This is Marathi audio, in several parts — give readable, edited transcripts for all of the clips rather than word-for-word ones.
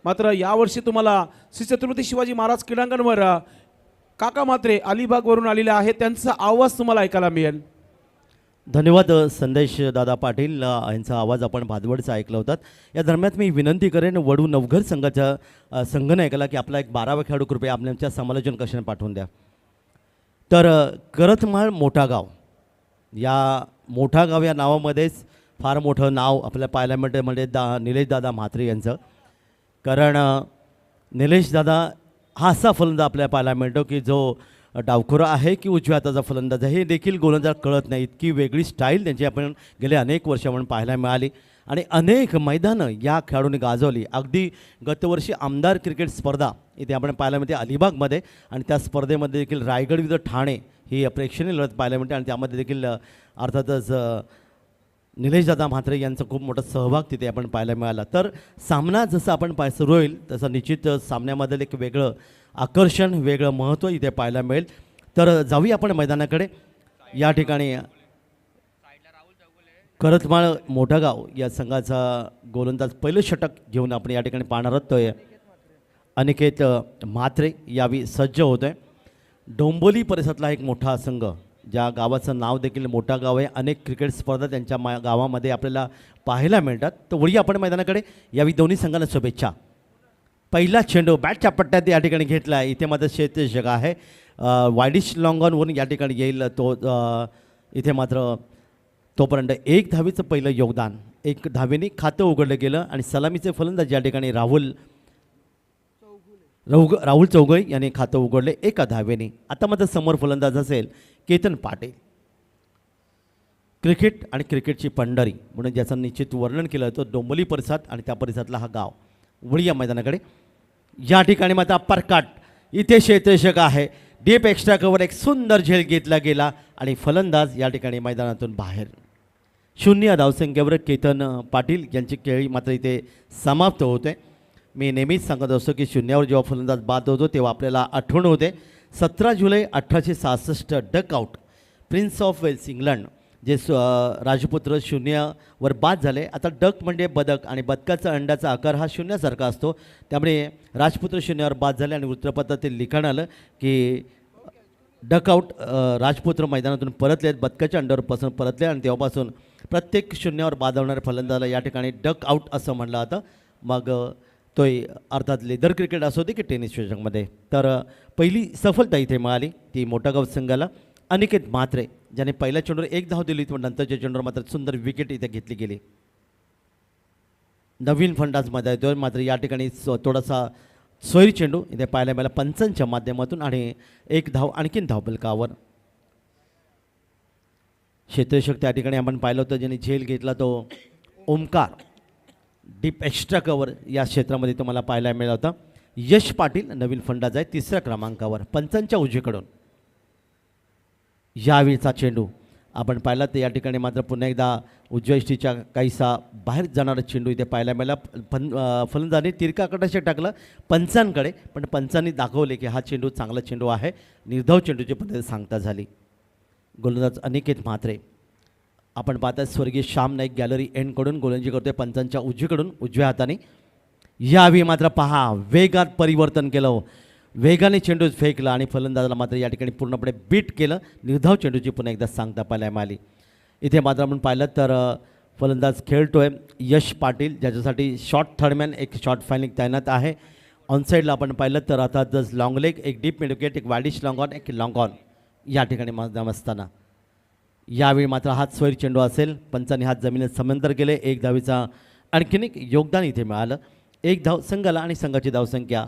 मात्र यावर्षी तुम्हाला श्री छत्रपती शिवाजी महाराज क्रीडांगणवर काका मात्रे अलिबागवरून आलेले आहेत, त्यांचा आवाज तुम्हाला ऐकायला मिळेल. धन्यवाद संदेश दादा पाटील यांचा आवाज आपण भादवडचा ऐकला होता. या दरम्यान मी विनंती करेन वडू नवघर संघाच्या संघनायकाला की आपला एक 12वा खेळाडू कृपया आपल्याच्या समालोचन कशाने पाठवून द्या. तर करतमाळ मोठा गाव, या मोठा गाव या नावामध्येच फार मोठं नाव आपल्या पाहायला मिळतं म्हणजे निलेश दादा म्हात्रे यांचं. कारण निलेश दादा हा असा फलंदाज आपल्याला पाहायला मिळतो की जो डावखुरा आहे की उजव्या हाताचा फलंदाज आहे हे देखील गोलंदाज कळत नाही. इतकी वेगळी स्टाईल त्यांची आपण गेले अनेक वर्ष आपण पाहायला मिळाली आणि अनेक मैदानं या खेळाडूंनी गाजवली. अगदी गतवर्षी आमदार क्रिकेट स्पर्धा इथे आपण पाहायला मिळते अलिबागमध्ये आणि त्या स्पर्धेमध्ये देखील रायगड विरुद्ध ठाणे ही प्रेक्षणीय लढत पाहायला मिळते आणि त्यामध्ये देखील अर्थातच निलेश दादा म्हात्रे यांचा खूप मोठा सहभाग तिथे आपण पाहायला मिळाला. तर सामना जसं आपण सुरू होईल तसं निश्चित सामन्यामधील एक वेगळं आकर्षण वेगळं महत्त्व इथे पाहायला मिळेल. तर जाऊया आपण मैदानाकडे. या ठिकाणी करतमाळ मोठा गाव या संघाचा गोलंदाज पहिलं षटक घेऊन आपण या ठिकाणी पाहणार आहोत. अनिकेत म्हात्रे यावी सज्ज होत आहे. डोंबोली परिसरातला एक मोठा संघ, ज्या गावाचं नाव देखील मोठा गाव आहे, अनेक क्रिकेट स्पर्धा त्यांच्या गावामध्ये आपल्याला पाहायला मिळतात. तर वळी आपण मैदानाकडे. यावी दोन्ही संघांना शुभेच्छा. पहिला चेंडू बॅटच्या पट्ट्यात या ठिकाणी घेतला आहे. इथे मात्र क्षेत्ररक्षक आहे वायडिश लॉंगॉनवरून या ठिकाणी येईल तो. इथे मात्र तोपर्यंत एक धावेचं पहिलं योगदान, एक धावेने खातं उघडलं गेलं आणि सलामीचे फलंदाज या ठिकाणी राहुल चौगुले यांनी खातं उघडले एका धावेने. आता मात्र समोर फलंदाज असेल केतन पाटील. क्रिकेट आणि क्रिकेटची पंढरी म्हणून ज्याचं निश्चित वर्णन केलं तो डोंबोली परिसरात आणि त्या परिसरातला हा गाव. वळी या मैदानाकडे. या ठिकाणी मात्र परकाट इथे क्षेत्ररक्षक आहे. डीप एक्स्ट्रा कव्हर एक सुंदर झेल घेतला गेला आणि फलंदाज या ठिकाणी मैदानातून बाहेर. 0 धावसंख्येवर केतन पाटील यांची खेळी मात्र इथे समाप्त होते. मी नेहमीच सांगत असतो की 0वर जेव्हा फलंदाज बाद होतो तेव्हा आपल्याला आठवण होते 17 जुलै 1866 डकआउट प्रिन्स ऑफ वेल्स इंग्लंड जे राजपुत्र 0वर बाद झाले. आता डक म्हणजे बदक आणि बदकाचा अंड्याचा आकार हा 0सारखा असतो, त्यामुळे राजपुत्र 0वर बाद झाले आणि वृत्तपत्रातील लिखाण आलं की डकआउट राजपुत्र मैदानातून परतले, बदकाच्या अंड्यावरपासून परतले आणि तेव्हापासून प्रत्येक 0वर बाद होणाऱ्या फलंदाजाला या ठिकाणी डक आऊट असं म्हणलं जातं. मग तो अर्थात लेदर क्रिकेट असू दे की टेनिस विश्वचषकमध्ये. तर पहिली सफलता इथे मिळाली ती मोठागाव संघाला. अनिकेत म्हात्रे ज्याने पहिल्या चेंडूवर एक धाव दिली पण नंतरच्या चेंडूवर मात्र सुंदर विकेट इथे घेतली गेली. नवीन फलंदाजमध्ये येतो मात्र या ठिकाणी थोडासा सोयरी चेंडू इथे पाहायला मिळाला पंचांच्या माध्यमातून आणि एक धाव आणखीन धावफलकावर. क्षेत्ररक्षक त्या ठिकाणी आपण पाहिलं होतं ज्यांनी झेल घेतला तो ओमकार. डीप एक्स्ट्रा कव्हर या क्षेत्रामध्ये तुम्हाला पाहायला मिळाला होता. यश पाटील नवीन फलंदाज आहे 3ऱ्या क्रमांकावर पंचांच्या उजवीकडून. यावेळीचा चेंडू आपण पाहिला तर या ठिकाणी मात्र पुन्हा एकदा उजव्या इष्टीच्या काहीसा बाहेर जाणारा चेंडू इथे पाहायला मिळाला. फलंदाजाने तिरकाकडे टाकलं पंचांकडे, पण पंचांनी दाखवले की हा चेंडू चांगला चेंडू आहे. निर्धाव चेंडूची पद्धत सांगता झाली. गोलंदाज अनिकेत म्हात्रे आपण पाहता स्वर्गीय श्याम नाईक गॅलरी एंडकडून गोलंदाजी करतोय पंचांच्या उजवीकडून उजव्या हाताने. यावेळी मात्र पहा वेगात परिवर्तन केलं, वेगाने चेंडू फेकला आणि फलंदाजाला मात्र या ठिकाणी पूर्णपणे बीट केलं. निर्धाव चेंडूची पुन्हा एकदा सांगता पाहायला मिळाली. इथे मात्र आपण पाहिलं तर फलंदाज खेळतोय यश पाटील ज्याच्यासाठी शॉर्ट थर्डमॅन एक शॉर्ट फायलिंग तैनात आहे. ऑनसाईडला आपण पाहिलं तर अर्थातच लॉंग लेग एक डीप मिडविकेट एक वायडिश लॉंगॉन एक लॉंगॉन या ठिकाणी मैदान असताना. यावेळी मात्र हात सोयरी चेंडू असेल, पंचांनी हात जमिनीत समांतर केले. एक धावीचा आणखीन एक योगदान इथे मिळालं. एक धाव संघाला आणि संघाची धावसंख्या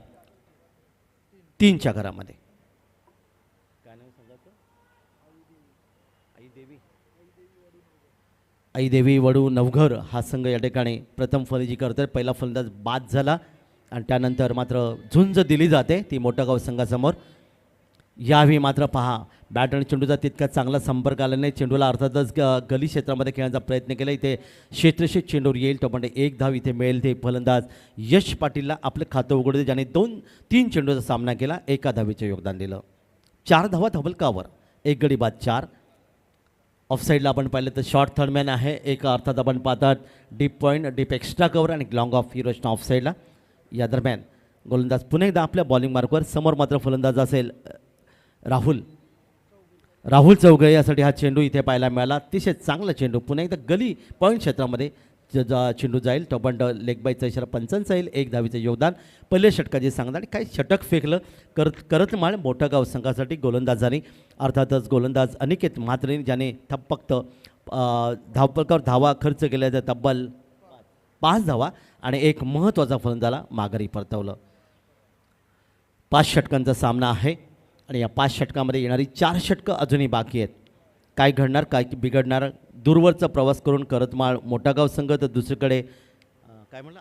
3च्या घरामध्ये. काय नाव संघाचं? आई देवी वडू नवघर हा संघ या ठिकाणी प्रथम फलंदाजी करतोय. पहिला फलंदाज बाद झाला आणि त्यानंतर मात्र झुंज दिली जाते ती मोठागाव संघासमोर. यावेळी मात्र पहा बॅट आणि चेंडूचा तितका चांगला संपर्क आला नाही. चेंडूला अर्थातच गली क्षेत्रामध्ये खेळण्याचा प्रयत्न केला. इथे क्षेत्ररक्षक चेंडूवर येईल तो पण एक धाव इथे मिळेल. ते फलंदाज यश पाटीलला आपलं खातं उघडते ज्याने 2-3 चेंडूचा सामना केला, एका धावेचे योगदान दिलं. 4 धावा धावलकावर, एक गडी बाद 4. ऑफसाईडला आपण पाहिलं तर शॉर्ट थर्डमॅन आहे एक, अर्थात आपण पाहतात deep point deep extra cover आणि लॉंग ऑफ ही रचना ऑफसाईडला. या दरम्यान गोलंदाज पुन्हा एकदा आपल्या बॉलिंग मार्कवर, समोर मात्र फलंदाज असेल राहुल चौगळे. यासाठी हा चेंडू इथे पाहायला मिळाला. अतिशय चांगला चेंडू, पुन्हा एकदा गली पॉईंट क्षेत्रामध्ये चेंडू जाईल. टॉपंड लेग बाईचा इशारा पंचांचा येईल. 1 धावीचं योगदान पहिल्या षटकाचे सांगतात आणि काही षटक फेकलं करतमाळ मोठा गाव संघासाठी गोलंदाजांनी. अर्थातच गोलंदाज अनिकेत म्हात्रेंनी ज्याने फक्त धावपळकावर धावा खर्च केल्याचं तब्बल 5 धावा आणि एक महत्त्वाचा फलंदाला माघारी परतवलं. 5 षटकांचा सामना आहे आणि या 5 षटकामध्ये येणारी 4 षटकं अजूनही बाकी आहेत. काय घडणार, काय बिघडणार. दूरवरचा प्रवास करून करतमाळ मोठा गाव संघ, तर दुसरीकडे काय म्हणलं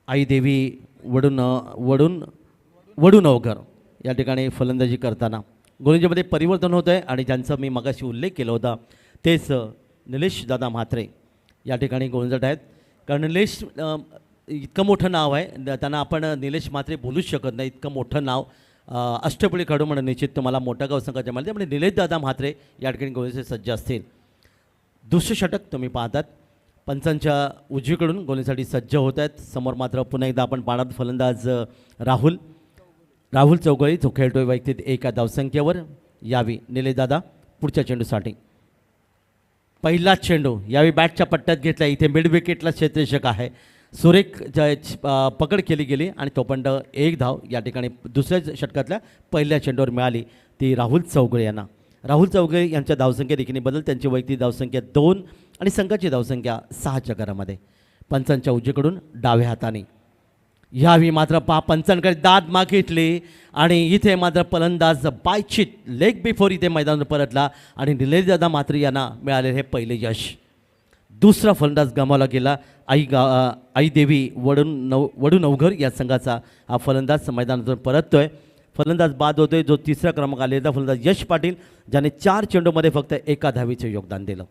आई देवी वडून अवघर या ठिकाणी फलंदाजी करताना गोलंदाजीमध्ये परिवर्तन होतं आहे आणि ज्यांचा मी मगाशी उल्लेख केला होता तेच निलेश दादा म्हात्रे या ठिकाणी गोलंदाज आहेत. कारण निलेश इतकं मोठं नाव आहे, त्यांना आपण निलेश म्हात्रे बोलूच शकत नाही. इतकं मोठं नाव अष्टपैलू खेळाडू म्हणून निश्चित तुम्हाला मोठा गाव संघाच्या मला त्यामुळे निलेश दादा म्हात्रे या ठिकाणी गोलंदाजी सज्ज असतील. दुसरं षटक तुम्ही पाहतात पंचांच्या उजवीकडून गोलंदाजीसाठी सज्ज होत आहेत. समोर मात्र पुन्हा एकदा आपण पाहणार फलंदाज राहुल चौगळे जो खेळतोय वैयक्तिक 1 धावसंख्येवर. यावी निलेश दादा पुढच्या चेंडूसाठी. पहिला चेंडू यावेळी बॅटच्या पट्ट्यात घेतला. इथे मिड विकेटला क्षेत्ररक्षक आहे. सुरेख पकड केली गेली आणि तोपर्यंत 1 धाव या ठिकाणी दुसऱ्या षटकातल्या पहिल्या चेंडूवर मिळाली ती राहुल चौगळे यांना. राहुल चौगळे यांच्या धावसंख्या देखील बदल. त्यांची वैयक्तिक धावसंख्या 2 आणि संघाची धावसंख्या 6च्या घरामध्ये. पंचांच्या उजवीकडून डाव्या हाताने. यावेळी मात्र पंचांकडे दाद मागितली आणि इथे मात्र फलंदाज बायचित लेग बिफोर इथे मैदानावर परतला आणि निलेश दादा म्हात्रे यांना मिळाले हे पहिले यश. दुसरा फलंदाज गमावला गेला. आई देवी वडून अवघर या संघाचा हा फलंदाज मैदानातून परततोय. फलंदाज बाद होतोय जो 3रा क्रमांक आलेला फलंदाज यश पाटील ज्याने 4 चेंडूमध्ये फक्त 1 धावीचे योगदान दिलं.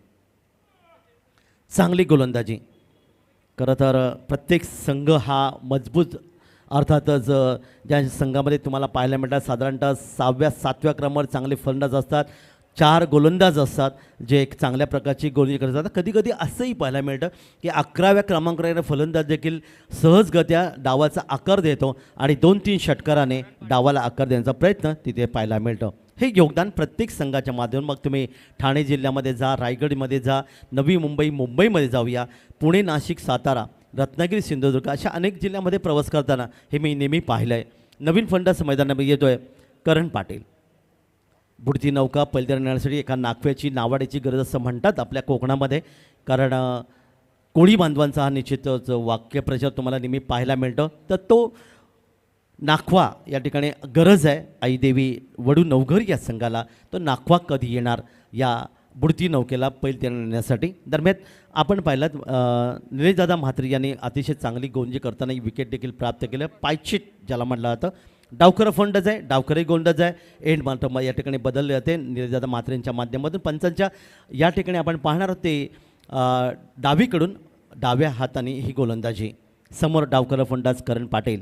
चांगली गोलंदाजी. खरं तर प्रत्येक संघ हा मजबूत, अर्थातच ज्या संघामध्ये तुम्हाला पाहायला मिळतात साधारणतः 6व्या-7व्या क्रमावर चांगले फलंदाज असतात. 4 गोलंदाज असतात जे एक चांगल्या प्रकारची गोलंदाजी करतात. कधी कधी असंही पाहायला मिळतं की 11व्या क्रमांकावर फलंदाज देखील सहजगत्या डावाचा आकार देतो आणि 2-3 षटकाराने डावाला आकार देण्याचा प्रयत्न तिथे पाहायला मिळतं. हे योगदान प्रत्येक संघाच्या माध्यमातून, मग तुम्ही ठाणे जिल्ह्यामध्ये जा, रायगडमध्ये जा, नवी मुंबईमध्ये जाऊया, पुणे, नाशिक, सातारा, रत्नागिरी, सिंधुदुर्ग अशा अनेक जिल्ह्यामध्ये प्रवास करताना हे मी नेहमी पाहिलं आहे. नवीन फलंदाज मैदानामध्ये येतो आहे करण पाटील. बुडती नौका पलटी नेण्यासाठी एका नाखव्याची नावाड्याची गरज असं म्हणतात आपल्या कोकणामध्ये. कारण कोळी बांधवांचा हा निश्चितच वाक्यप्रचार तुम्हाला नेहमी पाहायला मिळतं. तर तो नाखवा या ठिकाणी गरज आहे आई देवी वडून अवघर या संघाला. तो नाखवा कधी येणार या बुडती नौकेला पैल नेण्यासाठी. दरम्यान आपण पाहिलं निलेश दादा म्हात्रे यांनी अतिशय चांगली गोलंदाजी करताना विकेट देखील प्राप्त केलं. पायचित ज्याला म्हटलं जातं. डावखरं फलंदाज आहे, डावखरही गोलंदाज आहे. एंड मात्र या ठिकाणी बदलले जाते निलेश दादा म्हात्रेंच्या माध्यमातून. पंचांच्या या ठिकाणी आपण पाहणार आहोत ते डावीकडून डाव्या हाताने ही गोलंदाजी. समोर डावखरं फलंदाज करण पाटील.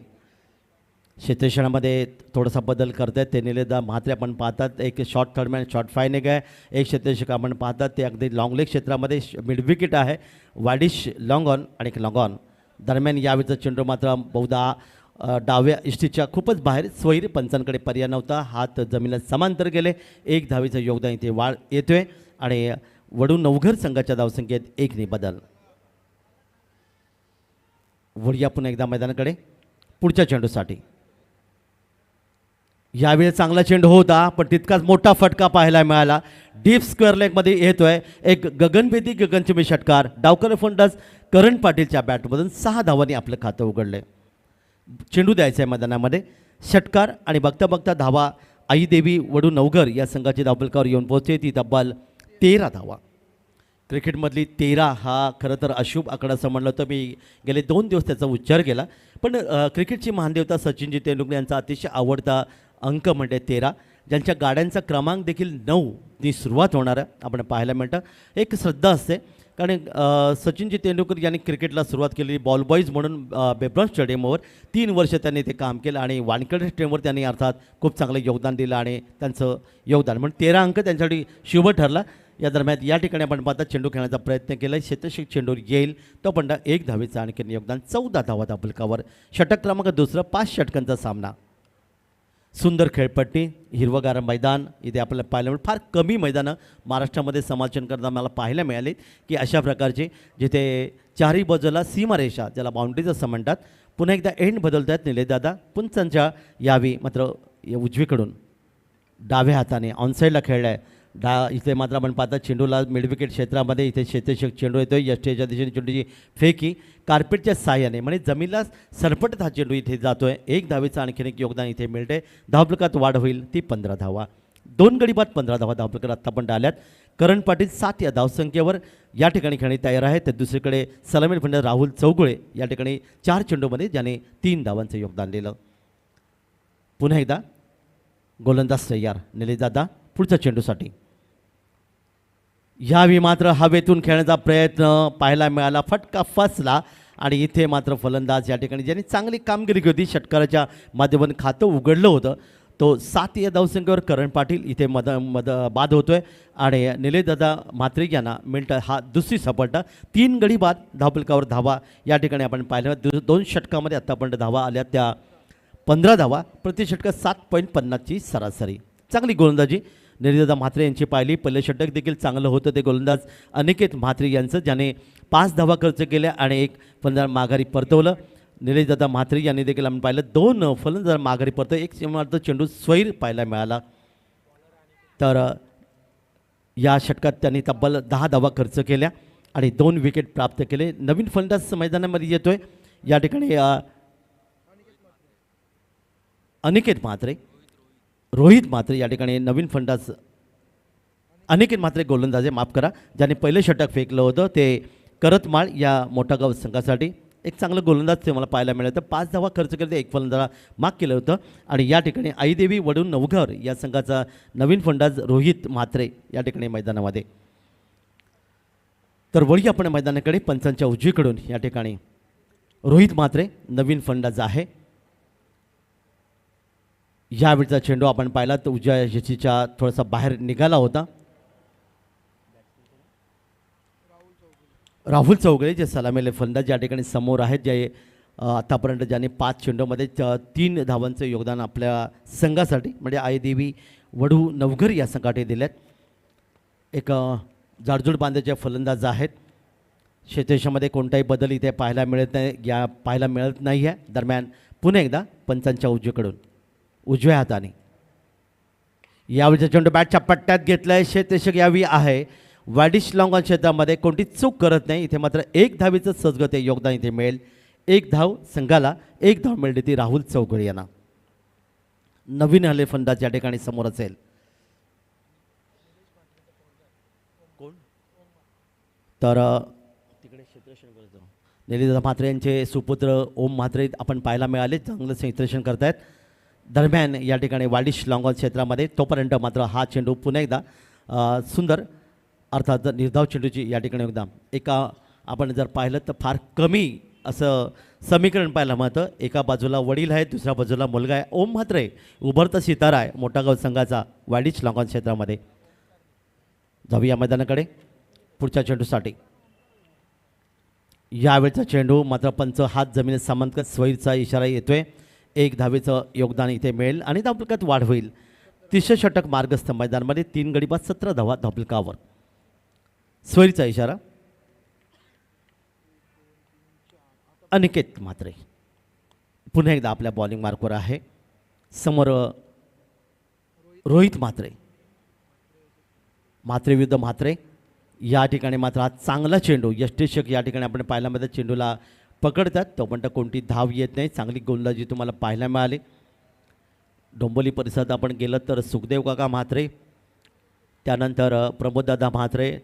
क्षेत्ररक्षणामध्ये थोडासा बदल करत आहेत ते निलेश दादा म्हात्रे आपण पाहतात. एक शॉर्ट थर्डमॅन शॉर्ट फायनेक आहे. एक क्षेत्ररक्षक आपण पाहतात ते अगदी लॉंग लेग क्षेत्रामध्ये मिड विकेट आहे. वाडिश लॉंग ऑन आणि एक लॉंग ऑन. दरम्यान यावेळीचा चेंडू मात्र बहुधा डाव्या इष्टीच्या खूपच बाहेर. स्वैर पंचांकडे पर्याय नव्हता. हात जमिनीला समांतर गेले. 1 धावीचं योगदान इथे वाढ येतोय आणि वडून अवघर संघाच्या धावसंख्येत 1 बदल. वळूया पुन्हा एकदा मैदानाकडे पुढच्या चेंडूसाठी. यावेळी चांगला चेंडू होता पण तितकाच मोठा फटका पाहायला मिळाला. डीप स्क्वेअर लेगमध्ये येतोय एक गगनभेदी गगनचुंबी षटकार. डावकर फलंदाज करण पाटीलच्या बॅटमधून 6 धावांनी आपलं खातं उघडलं. चेंडू द्यायचा आहे मैदानामध्ये. षटकार आणि बघता बघता धावा आई देवी वडून अवघर या संघाची धावफलकावर येऊन पोहोचते. ती तब्बल 13 धावा. क्रिकेटमधली 13 हा खरं तर अशुभ आकडा असं म्हणलं तर मी गेले 2 दिवस त्याचा उच्चार केला. पण क्रिकेटची महानदेवता सचिनजी तेंडुलकर यांचा अतिशय आवडता अंक म्हणजे 13, ज्यांच्या गाड्यांचा क्रमांक देखील 9नी सुरुवात होणार आपण पाहायला मिळतं. एक श्रद्धा असते कारण सचिनजी तेंडुलकर यांनी क्रिकेटला सुरुवात केली बॉल बॉईज म्हणून बेब्रॉन स्टेडियमवर 3 वर्ष त्यांनी ते काम केलं आणि वानखेडे स्टेडियमवर त्यांनी अर्थात खूप चांगलं योगदान दिलं आणि त्यांचं योगदान म्हणून 13 अंक त्यांच्यासाठी शुभ ठरला. या दरम्यान या ठिकाणी आपण पाहता चेंडू खेळण्याचा प्रयत्न केला, शेतशिक चेंडूवर येईल तो पण 1 धावेचा आणखी योगदान, 14 धावा धापलकावर. षटक क्रमांक दुसरं, 5 षटकांचा सामना. सुंदर खेळपट्टी, हिरवगार मैदान इथे आपल्याला पाहायला मिळेल. फार कमी मैदानं महाराष्ट्रामध्ये समालोचन करताना मला पाहायला मिळाले की अशा प्रकारचे जिथे चारही बाजूला सीमारेषा ज्याला बाउंड्रीज असं म्हणतात. पुन्हा एकदा एंड बदलत आहेत निलेशदादा. पुंचांच्या यावी मात्र उजवीकडून डाव्या हाताने ऑनसाईडला खेळला आहे. इथे मात्र आपण पाहता चेंडूला मिडविकेट क्षेत्रामध्ये इथे शेतशक चेंडू येतो आहे. यष्टीच्या दिशेने चेंडूची फेकी कार्पेटच्या साह्याने म्हणजे जमिनीला सरपटत हा चेंडू इथे जातो आहे. 1 धावेचं आणखीन एक योगदान इथे मिळते. धावफलकात वाढ होईल ती 15 धावा. 2 गडी बाद 15 धावा धावफलकात आत्ता पण डाल्यात. करण पाटील 7 या धावसंख्येवर या ठिकाणी खेळणे तयार आहे. तर दुसरीकडे सलामी फलंदाज राहुल चौगुळे या ठिकाणी 4 चेंडूमध्ये ज्याने 3 धावांचं योगदान दिलं. पुन्हा एकदा गोलंदाज तयार निलेशदादा पुढच्या चेंडूसाठी. यावेळी मात्र हवेतून खेळण्याचा प्रयत्न पाहायला मिळाला, फटका फसला आणि इथे मात्र फलंदाज या ठिकाणी ज्यांनी चांगली कामगिरी केली होती, षटकाराच्या माध्यमातून खातं उघडलं होतं, तो 7 या धावसंख्येवर करण पाटील इथे बाद होतोय आणि निलेशदादा म्हात्रे यांना मिनिटं हा दुसरी सपाटा. 3 गडी बाद धावफलकावर धावा या ठिकाणी आपण पाहिलं. 2 षटकामध्ये आत्तापर्यंत धावा आल्या त्या 15 धावा, प्रति षटकात 7.50ची सरासरी. चांगली गोलंदाजी निलेशदादा म्हात्रे यांची पाहिली. पहिलं षटक देखील चांगलं होतं ते गोलंदाज अनिकेत म्हात्रे यांचं, ज्याने 5 धावा खर्च केल्या आणि 1 फलंदाज माघारी परतवलं. निलेशदादा म्हात्रे यांनी देखील आपण पाहिलं 2 फलंदाज माघारी परतवलं. एक मात्र चेंडू स्वैर पाहायला मिळाला. तर या षटकात त्यांनी तब्बल 10 धावा खर्च केल्या आणि 2 विकेट प्राप्त केले. नवीन फलंदाज मैदानामध्ये येतोय या ठिकाणी अनिकेत म्हात्रे, रोहित म्हात्रे या ठिकाणी नवीन फलंदाज. अनिकेत म्हात्रे गोलंदाज आहे, माफ करा, ज्याने पहिलं षटक फेकलं होतं ते करतमाळ या मोठागाव संघासाठी. एक चांगलं गोलंदाज ते मला पाहायला मिळालं. 5 धावा खर्च केले, 1 फलंदाजाला माग केलं होतं. आणि या ठिकाणी आईदेवी वडून नवघर या संघाचा नवीन फलंदाज रोहित म्हात्रे या ठिकाणी मैदानामध्ये. तर वळी आपण मैदानाकडे पंचांच्या उजवीकडून या ठिकाणी रोहित म्हात्रे नवीन फलंदाज आहे. यावेळचा चेंडू आपण पाहिला तर उजव्या यशीच्या थोडासा बाहेर निघाला होता. राहुल चौगुळे जे सलामीले फलंदाज या ठिकाणी समोर आहेत, जे आतापर्यंत ज्याने 5 चेंडूमध्ये 3 धावांचं योगदान आपल्या संघासाठी म्हणजे आईदेवी वडू नवघर या संघासाठी दिल्यात. एक जाडजूड बांधाचे फलंदाज आहेत. क्षेत्रक्षेत्रामध्ये कोणताही बदल इथे पाहायला मिळत नाही आहे. दरम्यान पुन्हा एकदा पंचांच्या उजवीकडून उजव्या हाताने यावेळीचा चेंडू बॅटच्या पट्ट्यात घेतलाय. क्षेत्ररक्षक यावी आहे. वॅडिश लॉंग क्षेत्रामध्ये कोणती चूक करत नाही. इथे मात्र 1 धावेचं सजगते योगदान इथे मिळेल. 1 धाव संघाला, 1 धाव मिळते ती राहुल चौगुळे यांना. नवीन आले फलंदाज या ठिकाणी समोर असेल. कोण तर तिकडे क्षेत्ररक्षण निलेशदादा म्हात्रे यांचे सुपुत्र ओम म्हात्रे आपण पाहायला मिळाले, चांगलं क्षेत्ररक्षण करतायत. दरम्यान या ठिकाणी वाडिश लॉंगॉन क्षेत्रामध्ये तोपर्यंत मात्र हा चेंडू पुन्हा एकदा सुंदर अर्थात निर्धाव चेंडूची या ठिकाणी एकदा आपण जर पाहिलं तर फार कमी असं समीकरण पाहायला मिळतं. एका बाजूला वडील आहे, दुसऱ्या बाजूला मुलगा आहे. ओम म्हात्रे उभरता सितारा आहे मोठागाव संघाचा वाडिश लॉंगॉन क्षेत्रामध्ये. जाऊया मैदानाकडे पुढच्या चेंडूसाठी. यावेळचा चेंडू मात्र पंच हात जमिनीत सामंत स्वैरचा इशारा येतोय. 1 धावेचं योगदान इथे मिळेल आणि धावफलकात वाढ होईल. 30 षटक मार्गस्थ मैदानामध्ये 3 गडी बाद 17 धावा धावफलकावर. स्वैरचा इशारा. अनिकेत म्हात्रे पुन्हा एकदा आपल्या बॉलिंग मार्कवर आहे. समोर रोहित म्हात्रे. म्हात्रे विरुद्ध म्हात्रे या ठिकाणी मात्र हा चांगला चेंडू यष्टेशक या ठिकाणी आपण पाहायला मिळतं. चेंडूला पकडतात तोपर्यंत कोणती धाव येत नाही. चांगली गोलंदाजी तुम्हाला पाहायला मिळाली. डोंबोली परिसरात आपण गेलं तर सुखदेव काका म्हात्रे, त्यानंतर प्रमोददादा म्हात्रे,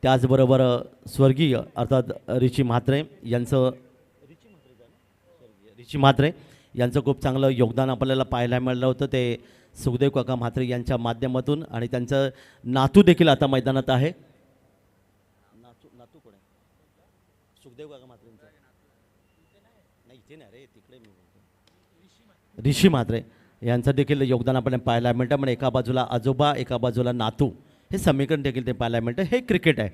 त्याचबरोबर स्वर्गीय अर्थात रिची म्हात्रे यांचं खूप चांगलं योगदान आपल्याला पाहायला मिळालं होतं ते सुखदेव काका म्हात्रे यांच्या माध्यमातून. आणि त्यांचं नातू देखील आता मैदानात आहे. नातू कोण आहे? सुखदेव काका म्हात्रेंचा नाही, इथे नाही रे, तिकडे मी बोलतो. ऋषी म्हात्रे यांचं देखील योगदान आपण पाहायला मिळतं. म्हणजे एका बाजूला आजोबा, एका बाजूला नातू हे समीकरण देखील ते पाहायला मिळतं. हे क्रिकेट आहे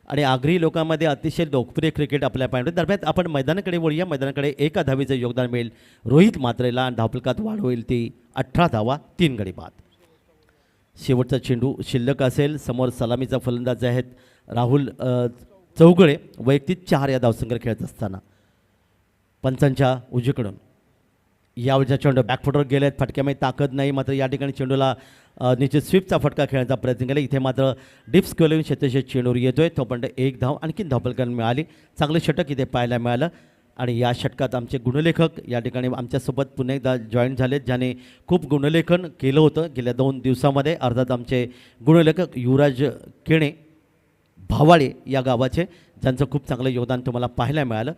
आणि आगरी लोकांमध्ये अतिशय लोकप्रिय क्रिकेट आपल्याला पाहायला मिळतं. दरम्यान आपण मैदानाकडे वळूया. मैदानाकडे एका धावेचं योगदान मिळेल रोहित म्हात्रेला आणि धावफलकात वाढ होईल ती 18 धावा 3 गडी बाद. शेवटचा चेंडू शिल्लक असेल. समोर सलामीचा फलंदाज आहेत राहुल चौगळे, वैयक्तिक 4 या धावसंख्येवर खेळत असताना पंचांच्या उजवीकडून यावेळच्या चेंडू बॅकफुटवर गेले आहेत. फटक्यामध्ये ताकद नाही, मात्र या ठिकाणी चेंडूला निश्चित स्वीपचा फटका खेळण्याचा प्रयत्न केला. इथे मात्र डिप स्क्वेअर क्षेत्रशेष चेंडूवर येतोय. तोपर्यंत एक धाव आणखीन धावफलकांना मिळाली. चांगलं षटक इथे पाहायला मिळालं आणि या षटकात आमचे गुणलेखक या ठिकाणी आमच्यासोबत पुन्हा एकदा जॉईन झालेत, ज्याने खूप गुणलेखन केलं होतं गेल्या 2 दिवसामध्ये. अर्थात आमचे गुणलेखक युवराज केणे भावाळे या गावाचे, ज्यांचं खूप चांगलं योगदान तुम्हाला पाहायला मिळालं.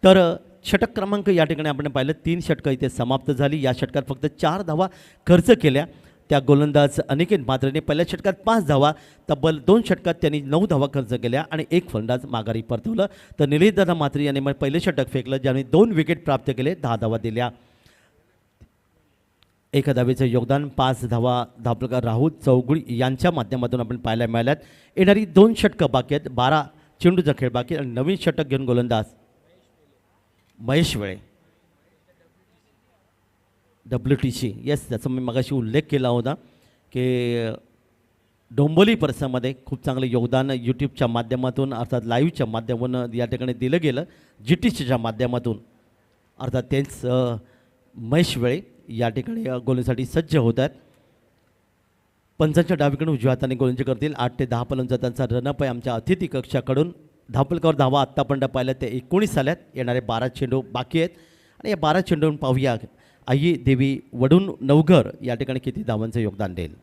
तर षटक क्रमांक या ठिकाणी आपण पाहिलं 3 षटकं इथे समाप्त झाली. या षटकात फक्त 4 धावा खर्च केल्या त्या गोलंदाज अनिकेत म्हात्रेने. पहिल्या षटकात 5 धावा, तब्बल 2 षटकात त्यांनी 9 धावा खर्च केल्या आणि 1 फलंदाज माघारी परतवलं. तर निलेशदादा म्हात्रे यांनी मग पहिले षटक फेकलं, ज्याने 2 विकेट प्राप्त केले, 10 धावा दिल्या. एका धावेचं योगदान 5 धावा धावफलकार राहुल चौगुळी यांच्या माध्यमातून आपण पाहायला मिळाल्यात. येणारी 2 षटकं बाकी आहेत, 12 चेंडूचा खेळ बाकी आणि नवीन षटक घेऊन गोलंदाज महेश वेळे WTC. येस, त्याचा मी मगाशी उल्लेख केला होता की डोंबोली परिसरामध्ये खूप चांगलं योगदान यूट्यूबच्या माध्यमातून अर्थात लाईव्हच्या माध्यमातून या ठिकाणी दिलं गेलं. GTCच्या माध्यमातून अर्थात तेच महेश वेळे या ठिकाणी गोलंदाजीसाठी सज्ज होत आहेत. पंचांच्या डावीकडून उजव्या हाताने गोलंदाजी करतील. 8 ते 10 फलंदाज त्यांचा रनअप आहे आमच्या अतिथी कक्षाकडून. धावफलकावर धावा आत्तापर्यंत पाहिल्या ते 19 आल्यात. येणारे 12 चेंडू बाकी आहेत आणि या 12 चेंडून पाहूया आई देवी वडून नवघर या ठिकाणी किती धावांचं योगदान देईल.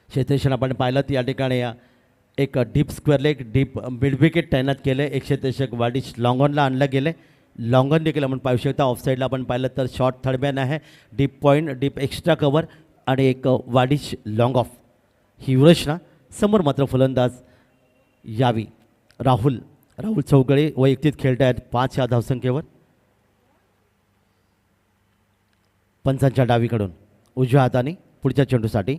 क्षेत्ररक्षण आपण पाहिलं तर या ठिकाणी एक deep square leg deep mid wicket तैनात केले. एक क्षेत्ररक्षक वाडिश लॉंगॉनला आणलं गेलं. लॉंगॉन देखील आपण पाहू शकता. ऑफसाईडला आपण पाहिलं तर शॉर्ट थर्डमॅन आहे, deep point, deep extra cover आणि एक वाडिश लॉंग ऑफ ही रचना. समोर मात्र फलंदाज यावी राहुल चौगळे वैयक्तिक खेळत आहेत 5 या धावसंख्येवर. पंचांच्या डावीकडून उजव्या हाताने पुढच्या चेंडूसाठी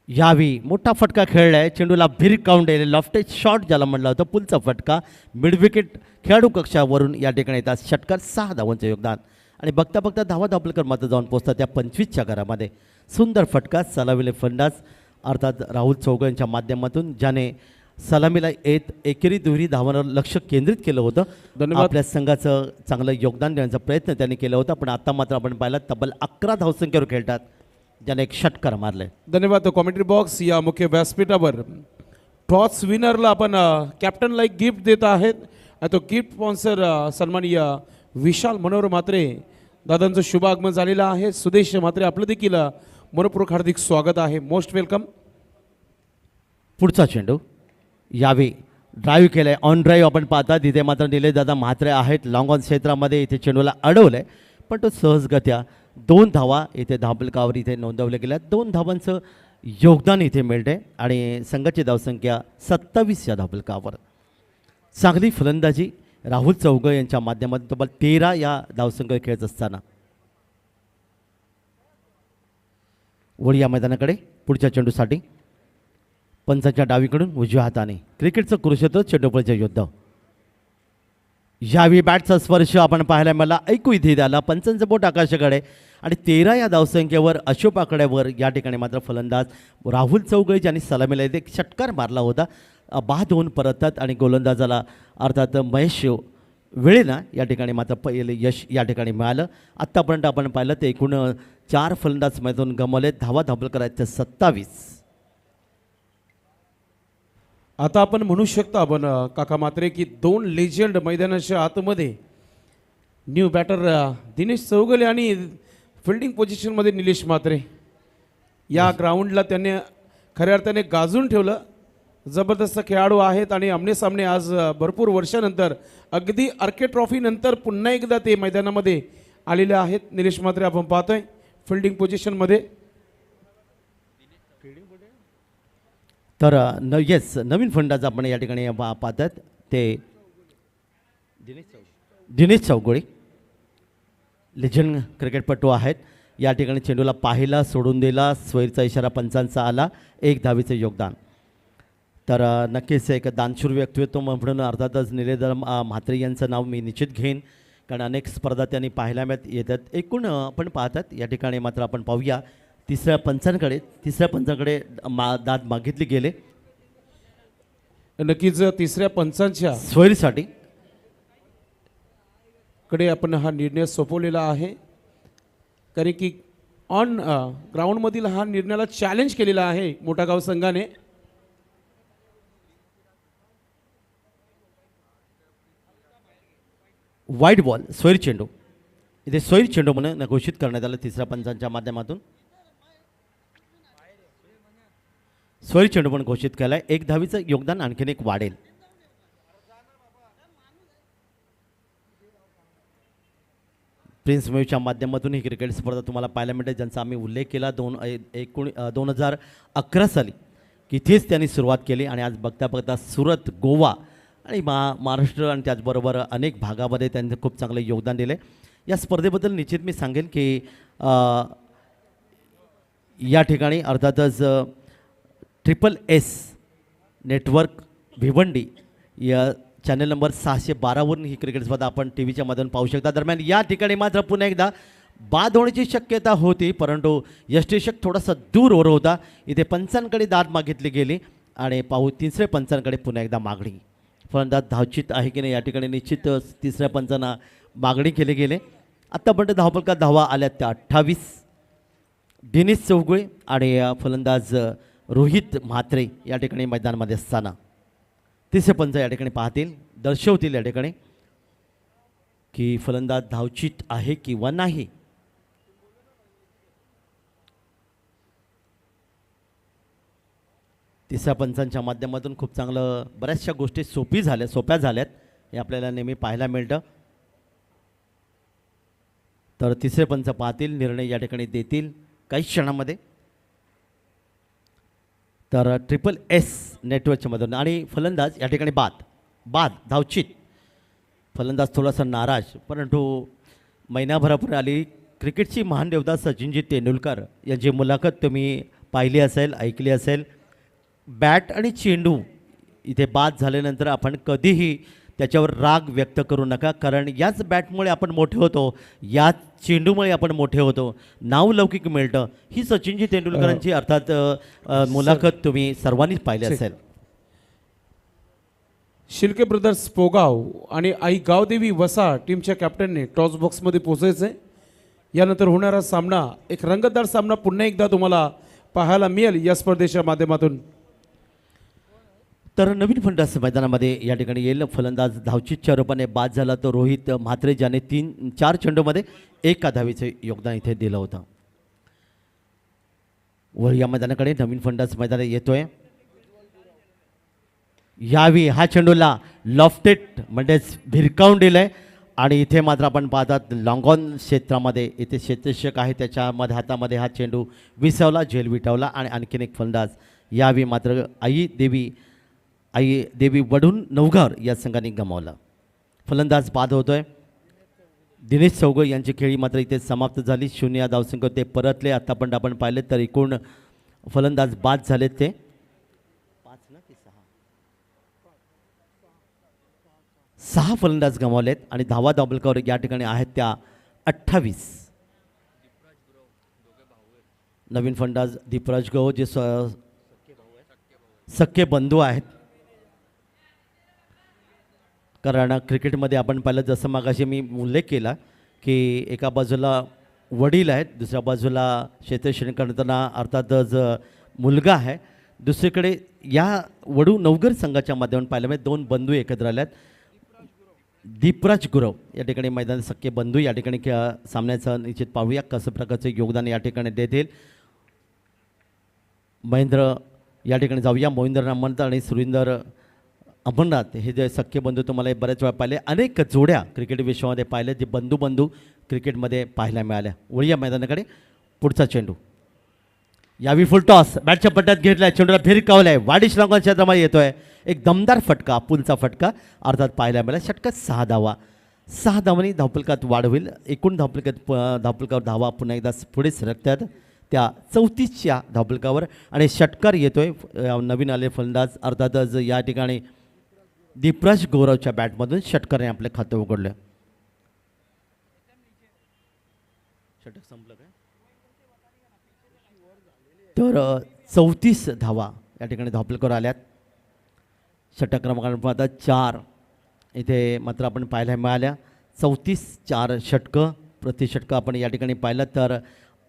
यावी मोठा फटका खेळला आहे. चेंडूला भिरकावून दिले, लॉफ्टेज शॉट ज्याला म्हटलं होतं, पुलचा फटका मिड विकेट खेळाडू कक्षावरून या ठिकाणी येतात. षटकार 6 धावांचं योगदान आणि बघता बघता धावा धावफलकर मात्र जाऊन पोहोचतात त्या 25च्या घरामध्ये. सुंदर फटका सलामीले फलंदाज अर्थात राहुल चौगळे यांच्या माध्यमातून, ज्याने सलामीला येत एकेरी दुहेरी धावांवर लक्ष केंद्रित केलं होतं. धन्यवाद. आपल्या संघाचं चांगलं योगदान देण्याचा प्रयत्न त्यांनी केला होता, पण आता मात्र आपण पाहिलं तब्बल 11 धावसंख्येवर खेळतात, ज्याने एक षटकार मारले. धन्यवाद. कॉमेंट्री बॉक्स या मुख्य व्यासपीठावर टॉस विनरला आपण कॅप्टनला एक गिफ्ट देत आहेत. आणि तो गिफ्ट स्पॉन्सर सन्माननीय विशाल मनोहर म्हात्रे दादांचं शुभ आगमन झालेलं आहे. सुदेश म्हात्रे आपलं देखील मनपूर्वक हार्दिक स्वागत आहे. Most welcome. पुढचा चेंडू यावी ड्राईव्ह केलं आहे. ऑन ड्राईव्ह आपण पाहता तिथे मात्र निलेशदादा म्हात्रे आहेत लॉंग ऑन क्षेत्रामध्ये. इथे चेंडूला अडवलं आहे, पण तो सहजगत्या 2 धावा इथे धावफलकावर इथे नोंदवल्या गेल्या. 2 धावांचं योगदान इथे मिळते आणि संघाची धावसंख्या 27 या धावफलकावर. चांगली फलंदाजी राहुल चौगळे यांच्या माध्यमातून तब्बल 13 या धावसंख्येवर खेळत असताना वळी या मैदानाकडे पुढच्या चेंडूसाठी पंचांच्या डावीकडून उजव्या हाताने क्रिकेटचं कुरुक्षेत्र चेंडूपळीचे युद्ध. यावेळी बॅटचा स्पर्श आपण पाहायला मला ऐकू इथे आला. पंचांचं बोट आकाशाकडे आणि 13 या धावसंख्येवर अशोक आकड्यावर या ठिकाणी मात्र फलंदाज राहुल चौगळे ज्यांनी सलामीला एक षटकार मारला होता बाद होऊन परततात आणि गोलंदाजाला अर्थात महेश वेळेला या ठिकाणी मात्र पहिले यश या ठिकाणी मिळालं. आत्तापर्यंत आपण पाहिलं ते एकूण 4 फलंदाज मैदान गमावले. धावा धाबल करायचं 27. आता आपण म्हणू शकतो आपण काका म्हात्रे की 2 लेजंड मैदानाच्या आतमध्ये न्यू बॅटर दिनेश चौगले आणि फिल्डिंग पोझिशनमध्ये निलेश म्हात्रे या ग्राउंडला त्यांनी खऱ्या अर्थाने गाजून ठेवलं. जबरदस्त खेळाडू आहेत आणि आमनेसामने आज भरपूर वर्षानंतर अगदी आर्के ट्रॉफी नंतर पुन्हा एकदा ते मैदानामध्ये आलेले आहेत. निलेश म्हात्रे आपण पाहतोय फिल्डिंग पोझिशनमध्ये. तर येस नवीन फलंदाज आपण या ठिकाणी पाहतात ते दिनेश चौगुळे लेजंड क्रिकेटपटू आहेत. या ठिकाणी चेंडूला पाहिला, सोडून दिला, स्वैरचा इशारा पंचांचा आला, 1 धावेचं योगदान. तर नक्कीच एक दानशूर व्यक्तित्व म्हणून अर्थातच निलेधर म्हात्रे यांचं नाव मी निश्चित घेईन, कारण अनेक स्पर्धा त्यांनी पाहायला येतात. एकूण आपण पाहतात या ठिकाणी मात्र आपण पाहूया तिसऱ्या पंचांकडे दाद मागितली गेले नक्कीच तिसऱ्या पंचांच्या स्वैरीसाठी. कडे आपण हा निर्णय सोपवलेला आहे, कारण की ऑन ग्राउंडमधील हा निर्णयाला चॅलेंज केलेला आहे मोठागाव संघाने. वाईट बॉल, स्वैर चेंडू. इथे स्वैर चेंडू म्हणून घोषित करण्यात आलं तिसऱ्या पंचांच्या माध्यमातून. स्वैर चेंडू पण घोषित केलाय, 1 धावीचं योगदान आणखीन एक वाढेल. प्रिन्स मेवच्या माध्यमातून ही क्रिकेट स्पर्धा तुम्हाला पाहायला मिळते, ज्यांचा आम्ही उल्लेख केला 2011 साली इथेच त्यांनी सुरुवात केली आणि आज बघता बघता सुरत, गोवा आणि महाराष्ट्र आणि त्याचबरोबर अनेक भागामध्ये त्यांनी खूप चांगले योगदान दिले. या स्पर्धेबद्दल निश्चित मी सांगेन की या ठिकाणी अर्थातच SSS नेटवर्क भिवंडी या चॅनल नंबर 612वरून ही क्रिकेट स्पर्धा आपण टी व्हीच्या माध्यमातून पाहू शकता. दरम्यान या ठिकाणी मात्र पुन्हा एकदा बाद होण्याची शक्यता होती, परंतु यष्टीषक थोडासा दूर होता. इथे पंचांकडे दाद मागितली गेली आणि पाहू तिसऱ्या पंचांकडे पुन्हा एकदा मागणी. फलंदाज धावचित आहे की नाही या ठिकाणी निश्चित तिसऱ्या पंचांना मागणी केली गेली. आत्तापर्यंत धावफलकात धावा आल्या त्या 28. दिनेश चौगुळे आणि फलंदाज रोहित म्हात्रे या ठिकाणी मैदानामध्ये असताना तिसरे पंच या ठिकाणी पाहतील, दर्शवतील या ठिकाणी की फलंदाज धावचित आहे किंवा नाही. तिसऱ्या पंचांच्या माध्यमातून खूप चांगलं बऱ्याचशा गोष्टी सोप्या झाल्यात हे आपल्याला नेहमी पाहायला मिळतं. तर तिसरे पंच पाहतील, निर्णय या ठिकाणी देतील काही क्षणामध्ये. तर SSS नेटवर्कच्या मधून आणि फलंदाज या ठिकाणी बाद धावचित. फलंदाज थोडासा नाराज, परंतु महिनाभरापूर्वी आली क्रिकेटची महान देवता सचिनजी तेंडुलकर यांची मुलाखत तुम्ही पाहिली असेल, ऐकली असेल. बॅट आणि चेंडू इथे बाद झाल्यानंतर आपण कधीही त्याच्यावर राग व्यक्त करू नका, कारण याच बॅटमुळे आपण मोठे होतो, याच चेंडूमुळे आपण मोठे होतो, नावलौकिक मिळतं. ही सचिनजी तेंडुलकरांची अर्थात मुलाखत तुम्ही सर्वांनीच पाहिली असेल. शिर्के ब्रदर्स पोगाव आणि आई गावदेवी वसा टीमच्या कॅप्टनने टॉस बॉक्समध्ये पोहोचायचे. यानंतर होणारा सामना एक रंगतदार सामना पुन्हा एकदा तुम्हाला पाहायला मिळेल या स्पर्धेच्या माध्यमातून. तर नवीन फलंदाज मैदानामध्ये या ठिकाणी येईल. फलंदाज धावचितच्या रूपाने बाद झाला तो रोहित म्हात्रे, ज्याने 4 चेंडूमध्ये 1 धावेचे योगदान इथे दिलं होतं. व या मैदानाकडे नवीन फलंदाज मैदानात येतोय. यावी हा चेंडूला लॉफ्टेड म्हणजेच भिरकावून दिलंय आणि इथे मात्र आपण पाहतात लॉंगॉन क्षेत्रामध्ये इथे क्षेत्ररक्षक आहे, त्याच्यामध्ये हातामध्ये हा चेंडू विसावला, झेल विटावला आणि आणखीन एक फलंदाज यावी मात्र आई देवी वडून नवघर या संघाने गमावला. फलंदाज बाद होतोय. दिनेश चौगुळे यांची खेळी मात्र इथे समाप्त झाली. 0 या धावसंख्येवर ते परतले. आतापर्यंत आपण पाहिले तर एकूण फलंदाज बाद झालेत ते 6 फलंदाज गमावलेत आणि धावा दाबलकावर या ठिकाणी आहेत त्या 28. नवीन फलंदाज दीपराज गो जे सख्खे बंधू आहेत, कारण क्रिकेटमध्ये आपण पाहिलं जसं मागाशी मी उल्लेख केला की एका बाजूला वडील आहेत, दुसऱ्या बाजूला क्षेत्ररक्षण करताना अर्थातच मुलगा आहे, दुसरीकडे या वडू नवघर संघाच्या माध्यमातून पाहिलं म्हणजे 2 बंधू एकत्र आल्यात. दीपराज गुरव या ठिकाणी मैदान सख्खे बंधू या ठिकाणी सामन्याचं निश्चित पाहूया कसं प्रकारचं योगदान या ठिकाणी देतील. महेंद्र या ठिकाणी जाऊया. मोहिंदर अमरनाथ आणि सुरिंदर अमरनाथ हे जे सख्खे बंधू तुम्हाला बऱ्याच वेळा पाहिले, अनेक जोड्या क्रिकेट विश्वामध्ये पाहिले जे बंधू क्रिकेटमध्ये पाहायला मिळाल्या. वळूया मैदानाकडे. पुढचा चेंडू यावी फुल टॉस बॅटच्या पट्ट्यात घेतलाय, चेंडूला भिरकावलाय, वाडिश लॉंगॉन क्षेत्रामध्ये येतोय. एक दमदार फटका, पुलचा फटका अर्थात पाहायला मिळाला. षटकात 6 धावा. 6 धावांनी धावफलकात वाढ होईल. एकूण धावफलकावर धावा पुन्हा एकदा पुढे सरकतात त्या 34च्या धावफलकावर आणि षटकार येतोय नवीन आले फलंदाज अर्थातच या ठिकाणी दीपराज गौरवच्या बॅटमधून षटकाराने आपलं खातं उघडलं. षटक संपलं काय तर 34 धावा या ठिकाणी धावफलकावर आल्यात. षटक क्रमांक आता 4 इथे मात्र आपण पाहायला मिळाल्या. 34 षटकं प्रति षटकं आपण या ठिकाणी पाहिलं तर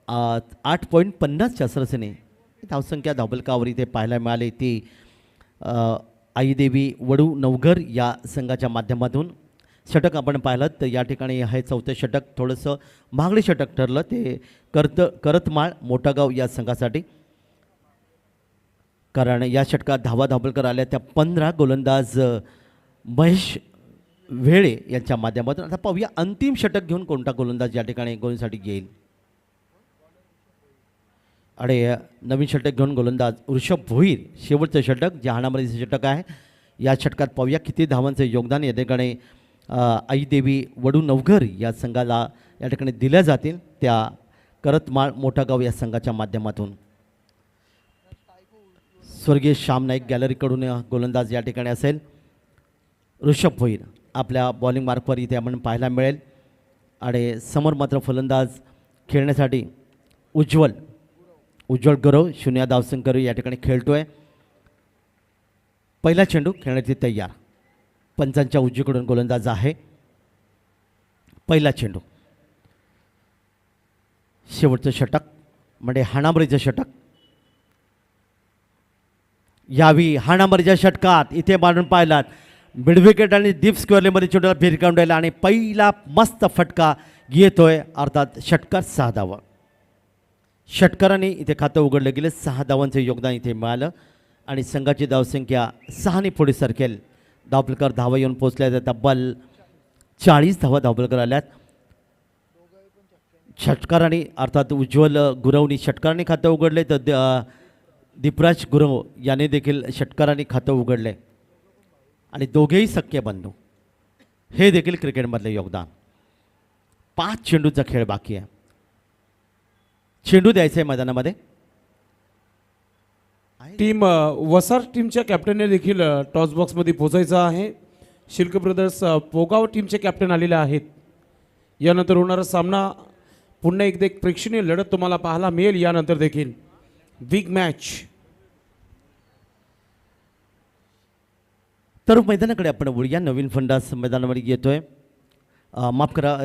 8.50च्या सरसेने धावसंख्या धावफलकावर इथे पाहायला मिळाली. ती आईदेवी वडू नवघर या संघाच्या माध्यमातून षटक आपण पाहिलं तर या ठिकाणी हे 4थं षटक थोडंसं महागडे षटक ठरलं ते करतमाळ मोठागाव या संघासाठी, कारण या षटकात धावफलकर आल्या त्या 15 गोलंदाज महेश वेळे यांच्या माध्यमातून. आता पाहूया अंतिम षटक घेऊन कोणता गोलंदाज या ठिकाणी गोलसाठी येईल. आणि नवीन षटक घेऊन गोलंदाज ऋषभ भोईर शेवटचं षटक जे हाणामारीचं षटक आहे. या षटकात पाहूया किती धावांचं योगदान या ठिकाणी आईदेवी वडू नवघर या संघाला या ठिकाणी दिल्या जातील त्या करतमाळ मोठागाव या संघाच्या माध्यमातून. स्वर्गीय श्याम नाईक गॅलरीकडून गोलंदाज या ठिकाणी असेल. ऋषभ भोईर आपल्या बॉलिंग मार्कवर इथे आपण पाहायला मिळेल. आणि समोर मात्र फलंदाज खेळण्यासाठी उज्ज्वल गौरव 0 धावसंख्येवर या ठिकाणी खेळतोय. पहिला चेंडू खेळण्याची तयार. पंचांच्या उजवीकडून गोलंदाज आहे. पहिला चेंडू शेवटचं षटक म्हणजे हाणामारीचं षटक. यावी हाणामारीच्या षटकात इथे मारून पाहिलात मिडविकेट आणि डीप स्क्वेअरमध्ये चेंडूला भिरकावून राहिला आणि पहिला मस्त फटका येतोय अर्थात षटकार 6 धावा. षटकाराने इथे खातं उघडलं गेलं. 6 धावांचं योगदान इथे मिळालं आणि संघाची धावसंख्या 6ने पुढे सरकेल. धावफलकावर धावा येऊन पोचल्या तर तब्बल 40 धावा धावफलकावर आल्यात. षटकाराने अर्थात उज्ज्वल गुरवनी षटकाराने खातं उघडले तर दीपराज गुरव याने देखील षटकाराने खातं उघडले आणि दोघेही सख्खे बंधू. हे देखील क्रिकेटमधले योगदान. 5 चेंडूचा खेळ बाकी आहे. चेंडू द्यायचा आहे मैदानामध्ये. टीम वसार टीमच्या कॅप्टनने देखील टॉस बॉक्समध्ये पोचायचं आहे. शिल्क ब्रदर्स पोगाव टीमचे कॅप्टन आलेले आहेत. यानंतर होणारा सामना पुन्हा एकदा एक प्रेक्षणीय लढत तुम्हाला पाहायला मिळेल. यानंतर देखील बिग मॅच. तर मैदानाकडे आपण वळूया. नवीन फलंदाज मैदानामध्ये येतोय. माफ करा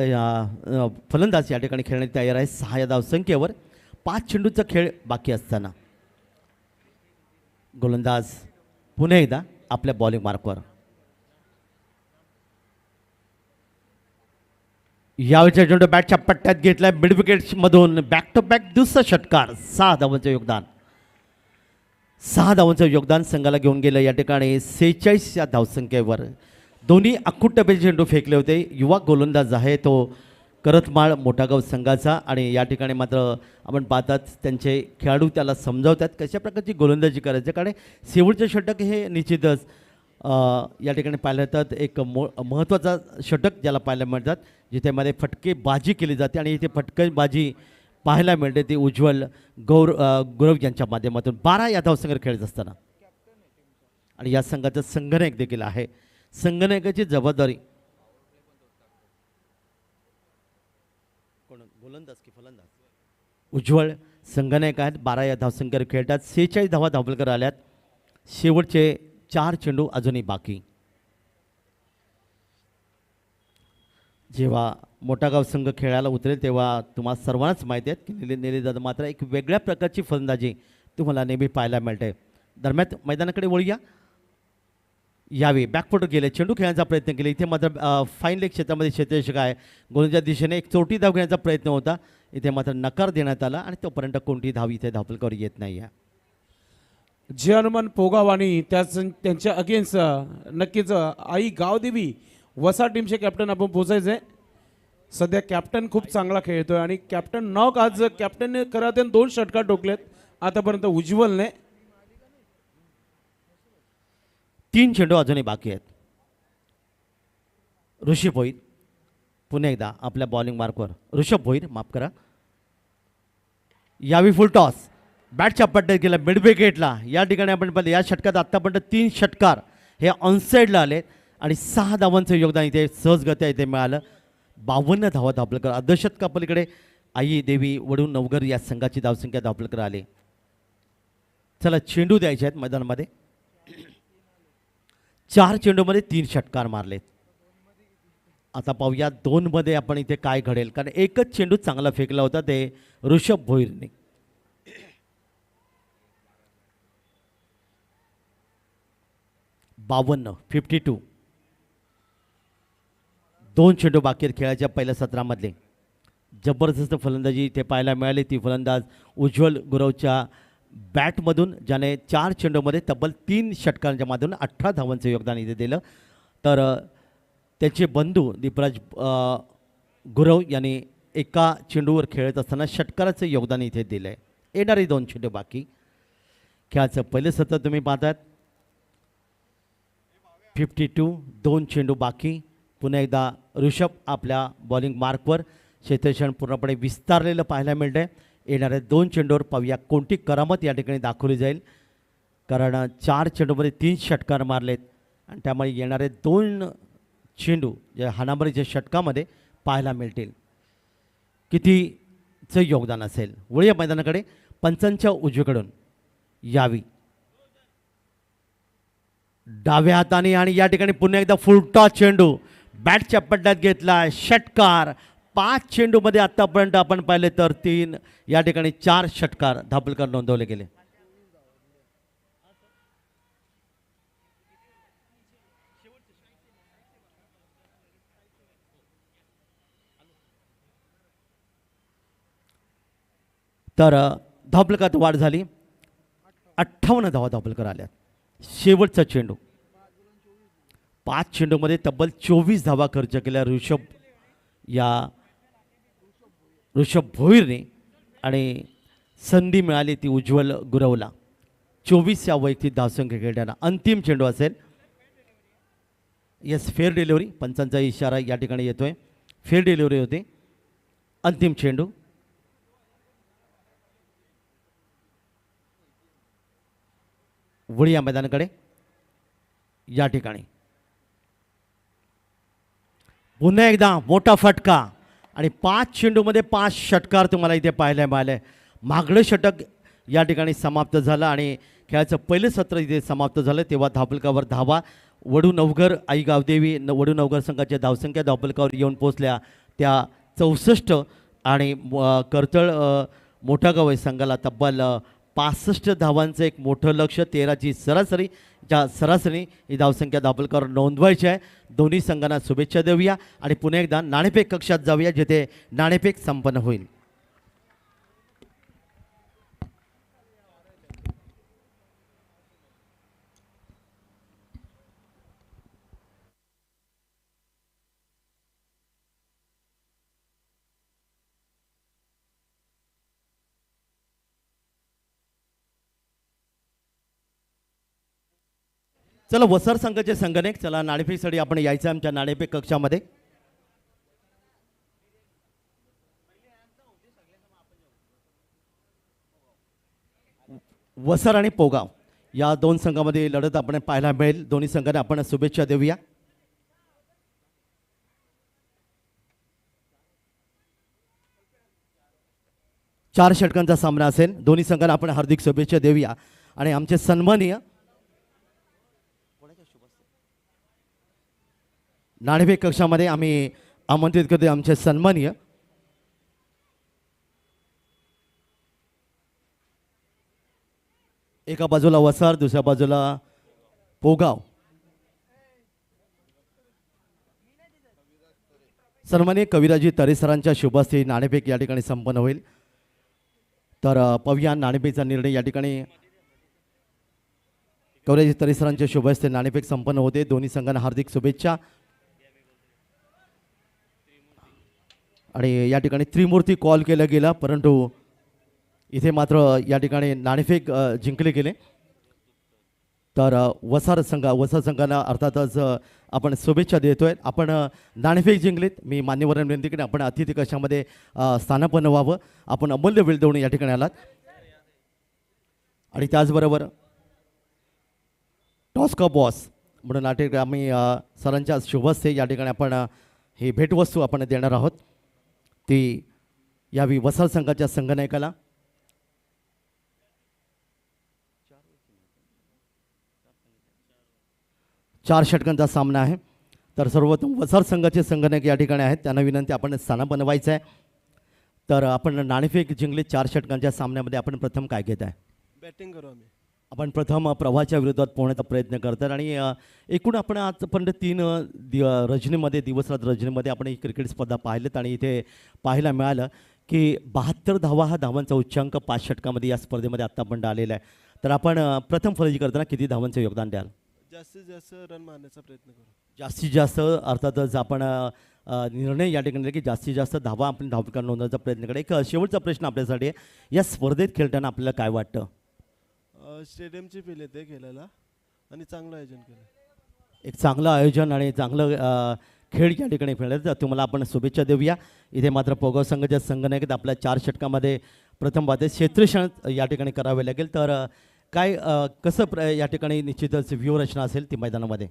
फलंदाज या ठिकाणी खेळण्याची तयार आहे 6 या धावसंख्येवर. 5 चेंडूचा खेळ बाकी असताना गोलंदाज पुन्हा एकदा आपल्या बॉलिंग मार्कवर. यावेळेचा चेंडू बॅटच्या पट्ट्यात घेतलाय मिड विकेटमधून. बॅक टू बॅक दुसरा षटकार. 6 धावांचं योगदान. 6 धावांचं योगदान संघाला घेऊन गेलं या ठिकाणी 46 या धावसंख्येवर. दोन्ही अख्खूट डबे चेंडू फेकले होते. युवा गोलंदाज आहे तो करतमाळ मोठागाव संघाचा आणि या ठिकाणी मात्र आपण पाहतात त्यांचे खेळाडू त्याला समजावतात कशा प्रकारची गोलंदाजी करायची. कारण शेवटचे षटक हे निश्चितच या ठिकाणी पाहिलं जातात एक महत्त्वाचा षटक ज्याला पाहायला मिळतात जिथे मध्ये फटकेबाजी केली जाते आणि इथे फटकेबाजी पाहायला मिळते ती उज्ज्वल गुरव यांच्या माध्यमातून. 12 या धावसंख्येवर खेळत असताना आणि या संघाचा संघनायक देखील आहे. संघनायकाची जबाबदारी कोण गोलंदाज की फलंदाज? उज्ज्वल संघनायक आहेत. 12 या धावसंख्येवर खेळतात. 46 धावा धावफलकर आल्यात. शेवटचे 4 चेंडू अजूनही बाकी. जेव्हा मोठागाव संघ खेळायला उतरेल तेव्हा तुम्हाला सर्वांनाच माहिती आहे की निलेदादा मात्र एक वेगळ्या प्रकारची फलंदाजी तुम्हाला नेहमी पाहायला मिळते. दरम्यान मैदानाकडे वळूया. यावे बॅकफुट गेले चेंडू खेळण्याचा प्रयत्न केला. इथे मात्र फाईन लेग क्षेत्रामध्ये क्षेत्ररक्षक आहे. गोलंदाजीच्या दिशेने एक चोटी धाव घेण्याचा प्रयत्न होता. इथे मात्र नकार देण्यात आला आणि तोपर्यंत कोणती धाव इथे धावफलकावर येत नाही आहे. जे हनुमान पोगाव आणि त्यांच्या अगेन्स्ट नक्कीच आई गावदेवी वसा टीमचे कॅप्टन आपण पोचायचे. सध्या कॅप्टन खूप चांगला खेळतोय आणि कॅप्टन नॉक आज कॅप्टनने कराते 2 षटकार टोकलेत आतापर्यंत उज्ज्वलने. 3 चेंडू अजूनही बाकी आहेत. ऋषी भोईर पुन्हा एकदा आपल्या बॉलिंग मार्कवर ऋषभ भोईर, माफ करा. यावी फुल टॉस, बॅटच्या पट्ट्यात गेला मिड विकेटला. या ठिकाणी आपण पाहिलं या षटकात आत्तापर्यंत 3 षटकार हे ऑनसाईडला आले आणि 6 धावांचं योगदान इथे सहजगत्या इथे मिळालं. 52 धावा धापलकर. अर्धशतका पलीकडे आई देवी वडून नवघर या संघाची धावसंख्या धापलकर आले. चला चेंडू द्यायचे आहेत मैदानामध्ये. 4 चेंडूमध्ये 3 षटकार मारलेत. आता पाहूया 2 मध्ये आपण इथे काय घडेल, कारण एकच चेंडू चांगला फेकला होता ते ऋषभ भोईरने. बावन्न 52. 2 चेंडू बाकी आहेत खेळाच्या पहिल्या सत्रामधले. जबरदस्त फलंदाजी इथे पाहायला मिळाली. ती फलंदाज उज्ज्वल गुरवच्या बॅटमधून, ज्याने 4 चेंडूमध्ये तब्बल 3 षटकांच्या माध्यमातून 18 धावांचं योगदान इथे दिलं. तर त्याचे बंधू दीपराज गुरव यांनी एका चेंडूवर खेळत असताना षटकाराचं योगदान इथे दिलं आहे. येणारे 2 चेंडू बाकी. खेळाचं पहिलं सत्र तुम्ही पाहतात. 52. 2 चेंडू बाकी. पुन्हा एकदा ऋषभ आपल्या बॉलिंग मार्कवर. क्षेत्रक्षण पूर्णपणे विस्तारलेलं पाहायला मिळतंय. येणाऱ्या 2 चेंडूवर पाहूया कोणती करामत या ठिकाणी दाखवली जाईल, कारण 4 चेंडूमध्ये 3 षटकार मारलेत आणि त्यामुळे येणारे 2 चेंडू जे हाणामारीच्या षटकामध्ये पाहायला मिळतील. कितीचं योगदान असेल. वळूया मैदानाकडे. पंचांच्या उजवीकडून यावी डाव्या हाताने आणि या ठिकाणी पुन्हा एकदा फुलटॉस चेंडू बॅटच्या पट्ट्यात घेतला. षटकार. 5 चेंडूमध्ये आत्तापर्यंत आपण पाहिले तर 3, या ठिकाणी 4 षटकार धापलकर नोंदवले गेले. तर धापलकात वाढ झाली. 58 धावा धापलकर आल्यात. शेवटचा चेंडू. 5 चेंडूमध्ये तब्बल 24 धावा खर्च केल्या ऋषभ भोईरने आणि संधी मिळाली ती उज्ज्वल गुरवला. 24 या वैयक्तिक धावसंख्या खेळताना अंतिम चेंडू असेल. Yes, fair delivery. पंचांचा इशारा या ठिकाणी येतोय. फेअर डिलिव्हरी होते. अंतिम चेंडू. वळूया मैदानाकडे. या ठिकाणी पुन्हा एकदा मोठा फटका आणि 5 चेंडूमध्ये 5 षटकार तुम्हाला इथे पाहायला मिळाले. मागलं षटक या ठिकाणी समाप्त झालं आणि खेळाचं पहिलं सत्र इथे समाप्त झालं. तेव्हा धापलकावर धावा वडू नवघर आई गावदेवी वडू नवघर संघाच्या धावसंख्या धापलकावर येऊन पोहोचल्या त्या 64 आणि करतळ मोठा गाव संघाला तब्बल 65 धावांचं एक मोठं लक्ष. 13ची सरासरी. ज्या सरासरी ही धावसंख्या धापलकर नोंदवायची आहे. दोन्ही संघांना शुभेच्छा देऊया आणि पुन्हा एकदा नाणेफेक कक्षात जाऊया, जिथे नाणेफेक संपन्न होईल. चला वसर संघाचे संघटक, चला नाणेफेकसाठी आपण यायचं आमच्या नाणेफेक कक्षामध्ये. वसर आणि पोगाव या 2 संघामध्ये लढत आपण पाहायला मिळेल. दोन्ही संघांना आपण शुभेच्छा देऊया. चार षटकांचा सामना असेल. दोन्ही संघांना आपण हार्दिक शुभेच्छा देऊया आणि आमचे सन्माननीय नाणेफेक कक्षामध्ये आम्ही आमंत्रित करतो आमचे सन्माननीय एका बाजूला वसार, दुसऱ्या बाजूला पोगाव. सन्माननीय कविराजी तरे सरांच्या शुभहस्ते नाणेफेक या ठिकाणी संपन्न होईल. तर पव्या नाणेफेकचा निर्णय या ठिकाणी कविराजी तरे सरांच्या शुभहस्ते नाणेफेक संपन्न होते. दोन्ही संघांना हार्दिक शुभेच्छा. आणि या ठिकाणी त्रिमूर्ती कॉल केलं गेला, परंतु इथे मात्र या ठिकाणी नाणेफेक जिंकले गेले. तर वसार संघाला अर्थातच आपण शुभेच्छा देतोय. आपण नाणेफेक जिंकलीत. मी मान्यवरांना विनंती की आपण अतिथी कक्षामध्ये स्थानापन्न व्हावं. आपण अमूल्य वेळ देऊन या ठिकाणी आलात. आणि त्याचबरोबर टॉस का बॉस म्हणून या ठिकाणी आम्ही सरांच्या शुभहस्ते या ठिकाणी आपण ही भेटवस्तू आपण देणार आहोत. ती यावी वसार संघाच्या संघनायकाला. चार षटकांचा सामना आहे. तर सर्वप्रथम वसार संघाचे संघनायक या ठिकाणी आहेत. त्यांना विनंती आपण स्थानापन्न व्हायचं आहे. तर आपण नाणेफेक जिंकली 4 षटकांच्या सामन्यामध्ये. आपण प्रथम काय घेत आहे? बॅटिंग करू आम्ही. आपण प्रथम प्रवाहाच्या विरोधात पोहण्याचा प्रयत्न करतात आणि एकूण आपण आजपर्यंत 3 रजनीमध्ये दिवसरात रजनीमध्ये आपण ही क्रिकेट स्पर्धा पाहिलेत आणि इथे पाहायला मिळालं की 72 धावा हा धावांचा उच्चांक 5 षटकामध्ये या स्पर्धेमध्ये आत्तापर्यंत आलेला आहे. तर आपण प्रथम फलंदाजी करताना किती धावांचं योगदान द्याल? जास्तीत जास्त रन मारण्याचा प्रयत्न करू. जास्तीत जास्त अर्थातच आपण निर्णय या ठिकाणी की जास्तीत जास्त धावा आपण धावपकार नोंदवण्याचा प्रयत्न करा. एक शेवटचा प्रश्न आपल्यासाठी आहे. या स्पर्धेत खेळताना आपल्याला काय वाटतं? स्टेडियमची फील येते खेळायला आणि चांगलं आयोजन केलं. एक चांगलं आयोजन आणि चांगलं खेळ या ठिकाणी खेळलं. तर तुम्हाला आपण शुभेच्छा देऊया. इथे मात्र पोगाव संघाच्या संघनायकात आपल्या 4 षटकामध्ये प्रथम बाबतीत क्षेत्रक्षण या ठिकाणी करावे लागेल. तर काय कसं या ठिकाणी निश्चितच व्यूहरचना असेल ती मैदानामध्ये?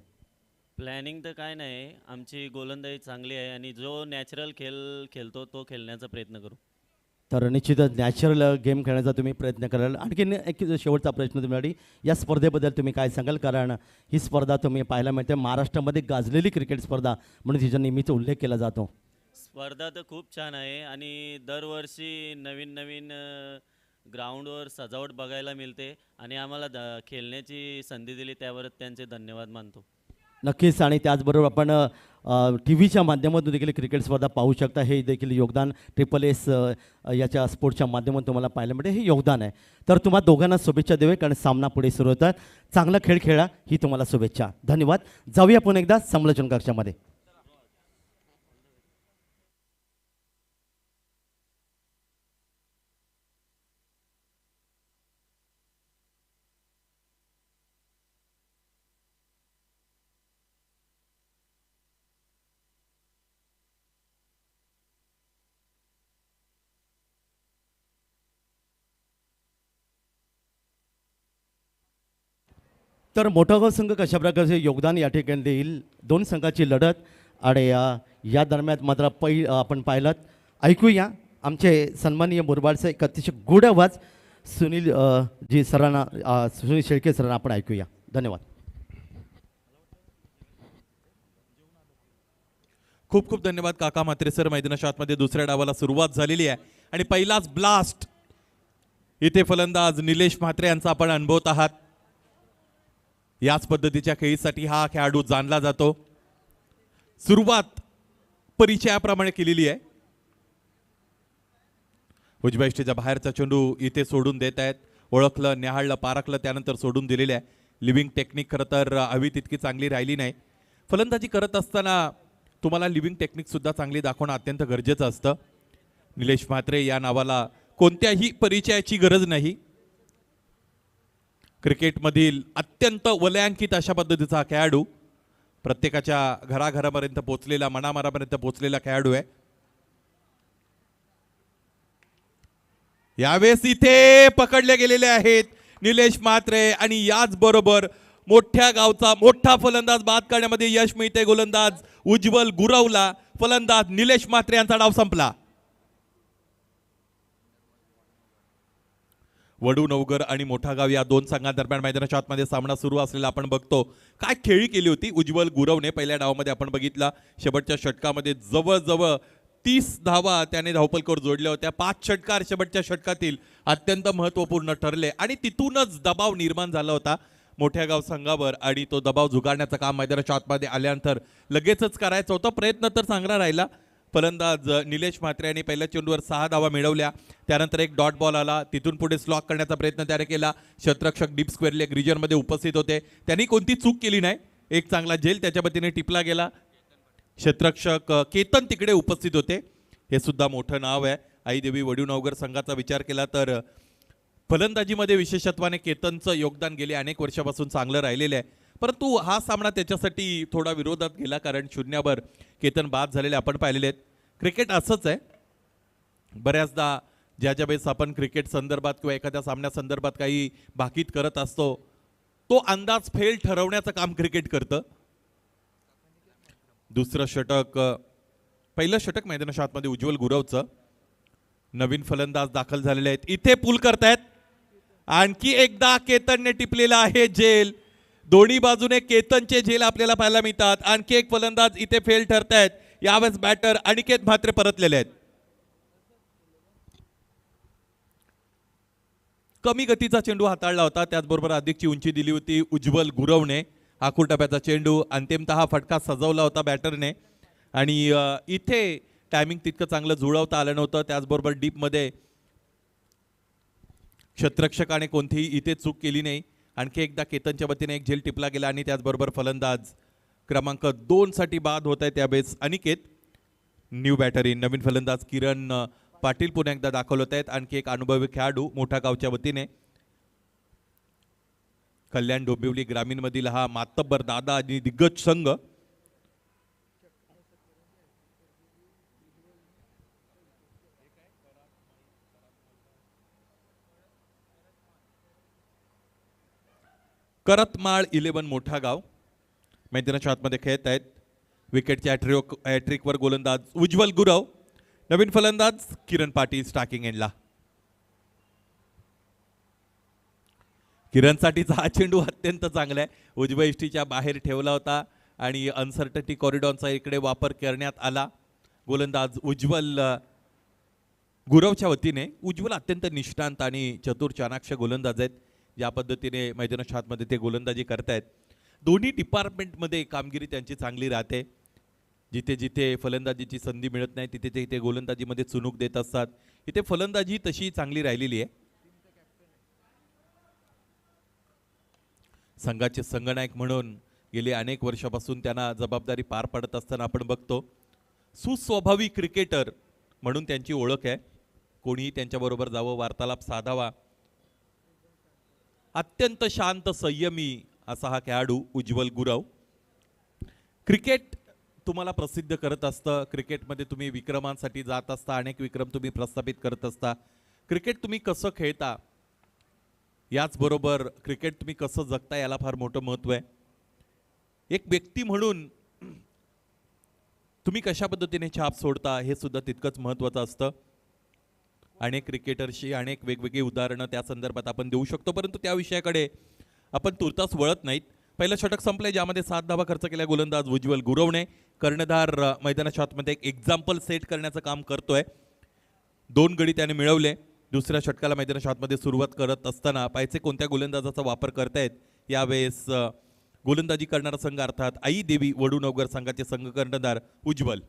प्लॅनिंग तर काय नाही, आमची गोलंदाजी चांगली आहे आणि जो नॅचरल खेळ खेळतो तो खेळण्याचा प्रयत्न करू. तर निश्चितच नॅचरल गेम खेळण्याचा तुम्ही प्रयत्न कराल. आणखीन एक शेवटचा प्रश्न तुम्ही या स्पर्धेबद्दल तुम्ही काय सांगाल? कारण ही स्पर्धा तुम्ही पाहायला मिळते महाराष्ट्रामध्ये गाजलेली क्रिकेट स्पर्धा म्हणून तिचा नेहमीच उल्लेख केला जातो. स्पर्धा तर खूप छान आहे आणि दरवर्षी नवीन नवीन ग्राउंडवर सजावट बघायला मिळते आणि आम्हाला खेळण्याची संधी दिली त्यावर त्यांचे धन्यवाद मानतो. नक्कीच. आणि त्याचबरोबर आपण टी व्हीच्या माध्यमातून देखील क्रिकेट स्पर्धा पाहू शकता. हे देखील योगदान SSS याच्या स्पोर्ट्सच्या माध्यमातून तुम्हाला पाहायला मिळते. हे योगदान आहे. तर तुम्हा दोघांना शुभेच्छा देऊया कारण सामना पुढे सुरू होतात. चांगला खेळ खेळा ही तुम्हाला शुभेच्छा. धन्यवाद. जाऊया पुन्हा एकदा समालोचन कक्षामध्ये. तर मोठागाव संघ कशा प्रकारचे योगदान या ठिकाणी देईल? 2 संघाची लढत आणि या दरम्यान मात्र आपण पाहिलं. ऐकूया आमचे सन्माननीय मुरबाडचे एक अतिशय गोड आवाज सुनील जी सरांना सुनील शेळके सरांना आपण ऐकूया. धन्यवाद. खूप खूप धन्यवाद काका म्हात्रे सर. मैदानाच्या आतमध्ये दुसऱ्या डावाला सुरुवात झालेली आहे आणि पहिलाच ब्लास्ट इथे फलंदाज निलेश म्हात्रे यांचा आपण अनुभवत आहात. याच पद्धतीच्या खेळीसाठी हा खेळाडू जाणला जातो. सुरुवात परिचयाप्रमाणे केलेली आहे. उजव्या इष्टीच्या बाहेरचा चेंडू इथे सोडून देत आहेत. ओळखलं, न्याहाळलं, पारखलं, त्यानंतर सोडून दिलेले आहे. लिव्हिंग टेक्निक खरं तर हवी तितकी चांगली राहिली नाही. फलंदाजी करत असताना तुम्हाला लिव्हिंग टेक्निक सुद्धा चांगली दाखवणं अत्यंत गरजेचं असतं. निलेश म्हात्रे या नावाला कोणत्याही परिचयाची गरज नाही. क्रिकेटमधील अत्यंत वलयांकित अशा पद्धतीचा खेळाडू, प्रत्येकाच्या घराघरापर्यंत पोहोचलेला, मनामनापर्यंत पोहोचलेला खेळाडू आहे. यावेळेस इथे पकडले गेलेले आहेत निलेश म्हात्रे आणि याच बरोबर मोठ्या गावचा मोठा फलंदाज बाद करण्यामध्ये यश मिळते. गोलंदाज उज्ज्वल गुरवला, फलंदाज निलेश म्हात्रे यांचा डाव संपला. वडू नवगर आणि मोठा गाव या 2 संघांदरम्यान मैदानाच्या आतमध्ये सामना सुरू असलेला आपण बघतो. काय खेळी केली होती उज्ज्वल गुरवने. पहिल्या डावामध्ये आपण बघितला शेवटच्या षटकामध्ये जवळजवळ 30 धावा त्याने धावपलकर जोडल्या होत्या. 5 षटकार शेवटच्या षटकातील अत्यंत महत्त्वपूर्ण ठरले आणि तिथूनच दबाव निर्माण झाला होता मोठ्या गाव संघावर आणि तो दबाव झुगारण्याचं काम मैदानाच्या आतमध्ये आल्यानंतर लगेचच करायचं होतं. प्रयत्न तर चांगला राहिला. फलंदाज निलेश म्हात्रे यांनी पहिल्या चेंडूवर 6 धावा मिळवल्या. त्यानंतर एक डॉट बॉल आला. तिथून पुढे स्लॉक करण्याचा प्रयत्न त्याने केला. क्षेत्ररक्षक डीप स्क्वेअर लेग रिजनमध्ये उपस्थित होते. त्यांनी कोणती चूक केली नाही. एक चांगला झेल त्याच्या वतीने टिपला गेला. क्षेत्ररक्षक केतन तिकडे उपस्थित होते. हे सुद्धा मोठं नाव आहे. आईदेवी वडूनवगर संघाचा विचार केला तर फलंदाजीमध्ये विशेषत्वाने केतनचं योगदान गेले अनेक वर्षापासून चांगलं राहिलेलं आहे, परंतु हा सामना त्याच्यासाठी थोडा विरोधात गेला, कारण शून्यावर केतन बाद झालेले आपण पाहिलेले आहेत. क्रिकेट असंच आहे, बऱ्याचदा ज्या वेळेस आपण क्रिकेट संदर्भात किंवा एखाद्या सामन्यासंदर्भात काही भाकीत करत असतो, तो अंदाज फेल ठरवण्याचं काम क्रिकेट करतं. दुसरं षटक, पहिलं षटक मैदानाच्या आतमध्ये उज्ज्वल गुरवचं. नवीन फलंदाज दाखल झालेले आहेत, इथे पूल करतायत. आणखी एकदा केतनने टिपलेला आहे झेल. दोन्ही बाजूने केतनचे झेल आपल्याला पाहायला मिळतात. आणखी एक फलंदाज इथे फेल ठरतायत. यावेळेस बॅटर अनिकेत म्हात्रे परतलेले आहेत. कमी गतीचा चेंडू हाताळला होता, त्याचबरोबर अधिकची उंची दिली होती उज्ज्वल गुरवने. आखूड टप्प्याचा चेंडू अंतिमतः फटका सजवला होता बॅटरने, आणि इथे टायमिंग तितकं चांगलं जुळवता आलं नव्हतं. त्याचबरोबर डीपमध्ये क्षेत्ररक्षकाने कोणतीही इथे चूक केली नाही. आणखी एकदा केतनच्या वतीने एक झेल टिपला गेला, आणि त्याचबरोबर फलंदाज क्रमांक 2 साठी बाद होत आहे त्यावेळेस अनिकेत. न्यू बॅटरी नवीन फलंदाज किरण पाटील पुन्हा एकदा दाखल होत आहेत. आणखी एक अनुभवी खेळाडू मोठा गावच्या वतीने. कल्याण डोंबिवली ग्रामीण मधील हा मातब्बर दादा आणि दिग्गज संघ. करतमाळ 11 मोठा गाव मैदानाच्या आतमध्ये खेळत आहेत. विकेटच्या हॅट्रिकवर गोलंदाज उज्ज्वल गुरव. नवीन फलंदाज किरण पाटील स्टार्टिंग एंडला. किरणसाठीचा हा चेंडू अत्यंत चांगला आहे. उजव्या इष्टीच्या बाहेर ठेवला होता आणि अनसर्टनिटी कॉरिडॉरचा इकडे वापर करण्यात आला. गोलंदाज उज्ज्वल गुरवच्या वतीने. उज्ज्वल अत्यंत निष्णांत आणि चतुर चाणाक्ष गोलंदाज आहेत. ज्या पद्धतीने मैदानाच्या आतमध्ये ते गोलंदाजी करतायत, दोन्ही डिपार्टमेंटमध्ये कामगिरी त्यांची चांगली राहते. जिथे जिथे फलंदाजीची संधी मिळत नाही तिथे ते गोलंदाजीमध्ये चुनूक देत असतात. इथे फलंदाजी तशी चांगली राहिलेली आहे. संघाचे संघनायक म्हणून गेले अनेक वर्षापासून त्यांना जबाबदारी पार पडत असताना आपण बघतो. सुस्वभावी क्रिकेटर म्हणून त्यांची ओळख आहे. कोणीही त्यांच्याबरोबर जावं, वार्तालाप साधावा. अत्यंत शांत संयमी असा हा खेळाडू उज्ज्वल गुरव. क्रिकेट तुम्हाला प्रसिद्ध करत असतं. क्रिकेटमध्ये तुम्ही विक्रमांसाठी जात असता, अनेक विक्रम तुम्ही प्रस्थापित करत असता. क्रिकेट तुम्ही कसं खेळता, याचबरोबर क्रिकेट तुम्ही कसं जगता, याला फार मोठं महत्त्व आहे. एक व्यक्ती म्हणून तुम्ही कशा पद्धतीने छाप सोडता हे सुद्धा तितकंच महत्त्वाचं असतं. अनेक क्रिकेटर्सची अनेक वेगवेगळी उदाहरणं त्या संदर्भात आपण देऊ शकतो, परंतु त्या विषयाकडे आपण तुर्तास वळत नाहीत. पहिलं षटक संपले, ज्यामध्ये 7 धावा खर्च केल्या गोलंदाज उज्ज्वल गुरवने. कर्णधार मैदानाच्या आतमध्ये एक एक्झाम्पल सेट करण्याचं काम करतोय. 2 गडी त्याने मिळवले. दुसऱ्या षटकाला मैदानाच्या आतमध्ये सुरुवात करत असताना पाहिजे कोणत्या गोलंदाजाचा वापर करतायत. यावेळेस गोलंदाजी करणारा संघ अर्थात आई देवी वडूनगर संघाचे संघ कर्णधार उज्ज्वल.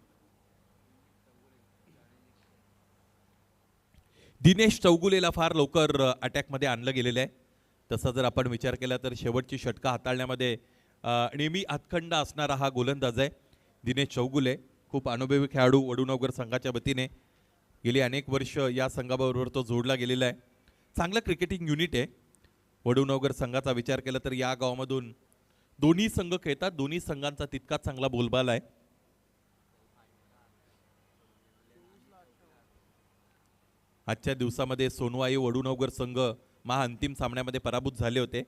दिनेश चौगुलेला फार लवकर अटॅकमध्ये आणलं गेलेलं आहे. तसा जर आपण विचार केला तर शेवटची षटकं हाताळण्यामध्ये नेहमी हातखंडा असणारा हा गोलंदाज आहे दिनेश चौगुले. खूप अनुभवी खेळाडू वडूनगर संघाच्या वतीने. गेली अनेक वर्ष या संघाबरोबर तो जोडला गेलेला आहे. चांगलं क्रिकेटिंग युनिट आहे. वडूनगर संघाचा विचार केला तर या गावामधून दोन्ही संघ खेळतात. दोन्ही संघांचा तितकाच चांगला बोलबाला आहे. आजच्या दिवसामध्ये सोनवाई वडूनगर संघ अंतिम सामन्यामध्ये पराभूत झाले होते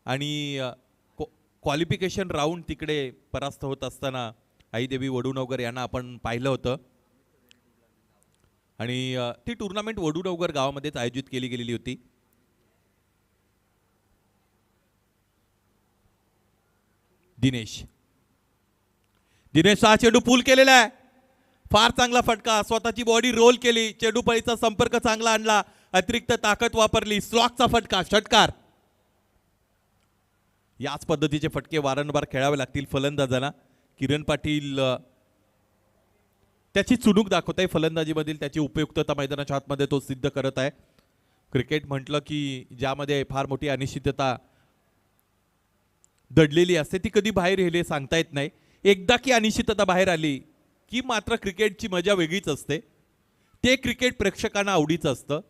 आणि क्वालिफिकेशन राऊंड तिकडे परास्त होत असताना आईदेवी वडूनगर यांना आपण पाहिलं होतं आणि ती टुर्नामेंट वडूनगर गावामध्येच आयोजित केली गेलेली होती. दिनेश हा चेंडू पूल केलेला आहे. फार चांगला फटका. स्वतःची बॉडी रोल केली. चेंडू पळीचा संपर्क चांगला आणला. अतिरिक्त ताकद वापरली. स्लॉकचा फटका. षटकार. याच पद्धतीचे फटके वारंवार खेळावे लागतील फलंदाजांना. किरण पाटील त्याची चुणूक दाखवत आहे. फलंदाजीमधील त्याची उपयुक्तता मैदानाच्या आतमध्ये तो सिद्ध करत आहे. क्रिकेट म्हटलं की ज्यामध्ये फार मोठी अनिश्चितता दडलेली असते ती कधी बाहेर येईल सांगता येत नाही. एकदा की अनिश्चितता बाहेर आली की मात्र क्रिकेटची मजा वेगळीच असते. ते क्रिकेट प्रेक्षकांना आवडीचं असतं.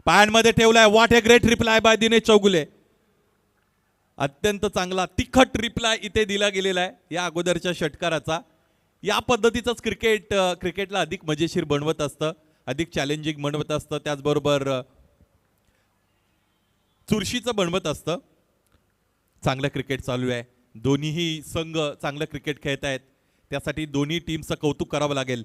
पायांमध्ये ठेवलाय. What a great reply by Dinesh Chougule. अत्यंत चांगला तिखट रिप्लाय इथे दिला गेलेला आहे या अगोदरच्या षटकाराचा. या पद्धतीचंच क्रिकेटला अधिक मजेशीर बनवत असतं, अधिक चॅलेंजिंग बनवत असतं, त्याचबरोबर चुरशीचं बनवत असतं. चांगलं क्रिकेट चालू आहे. दोन्हीही संघ चांगलं क्रिकेट खेळत आहेत. त्यासाठी दोन्ही टीमचं कौतुक करावं लागेल.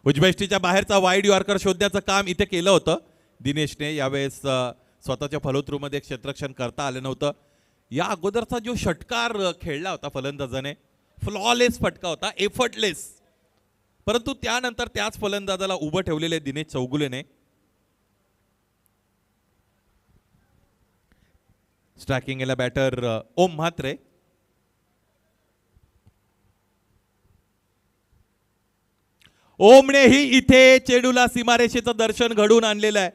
उजव्या बाहेरचा वाईड यॉर्कर शोधण्याचं काम इथे केलं होतं दिनेशने. यावेळेस स्वतःच्या फलोत्रूमध्ये क्षेत्ररक्षण करता आलं नव्हतं. या अगोदरचा जो षटकार खेळला होता फलंदाजाने, फ्लॉलेस फटका होता, एफर्टलेस. परंतु त्यानंतर त्याच फलंदाजाला उभं ठेवलेले दिनेश चौगुलेने. स्ट्रायकिंग केला बॅटर ओम म्हात्रे. ओमनेही इथे चेंडूला सीमारेषेचं दर्शन घडवून आणलेलं आहे.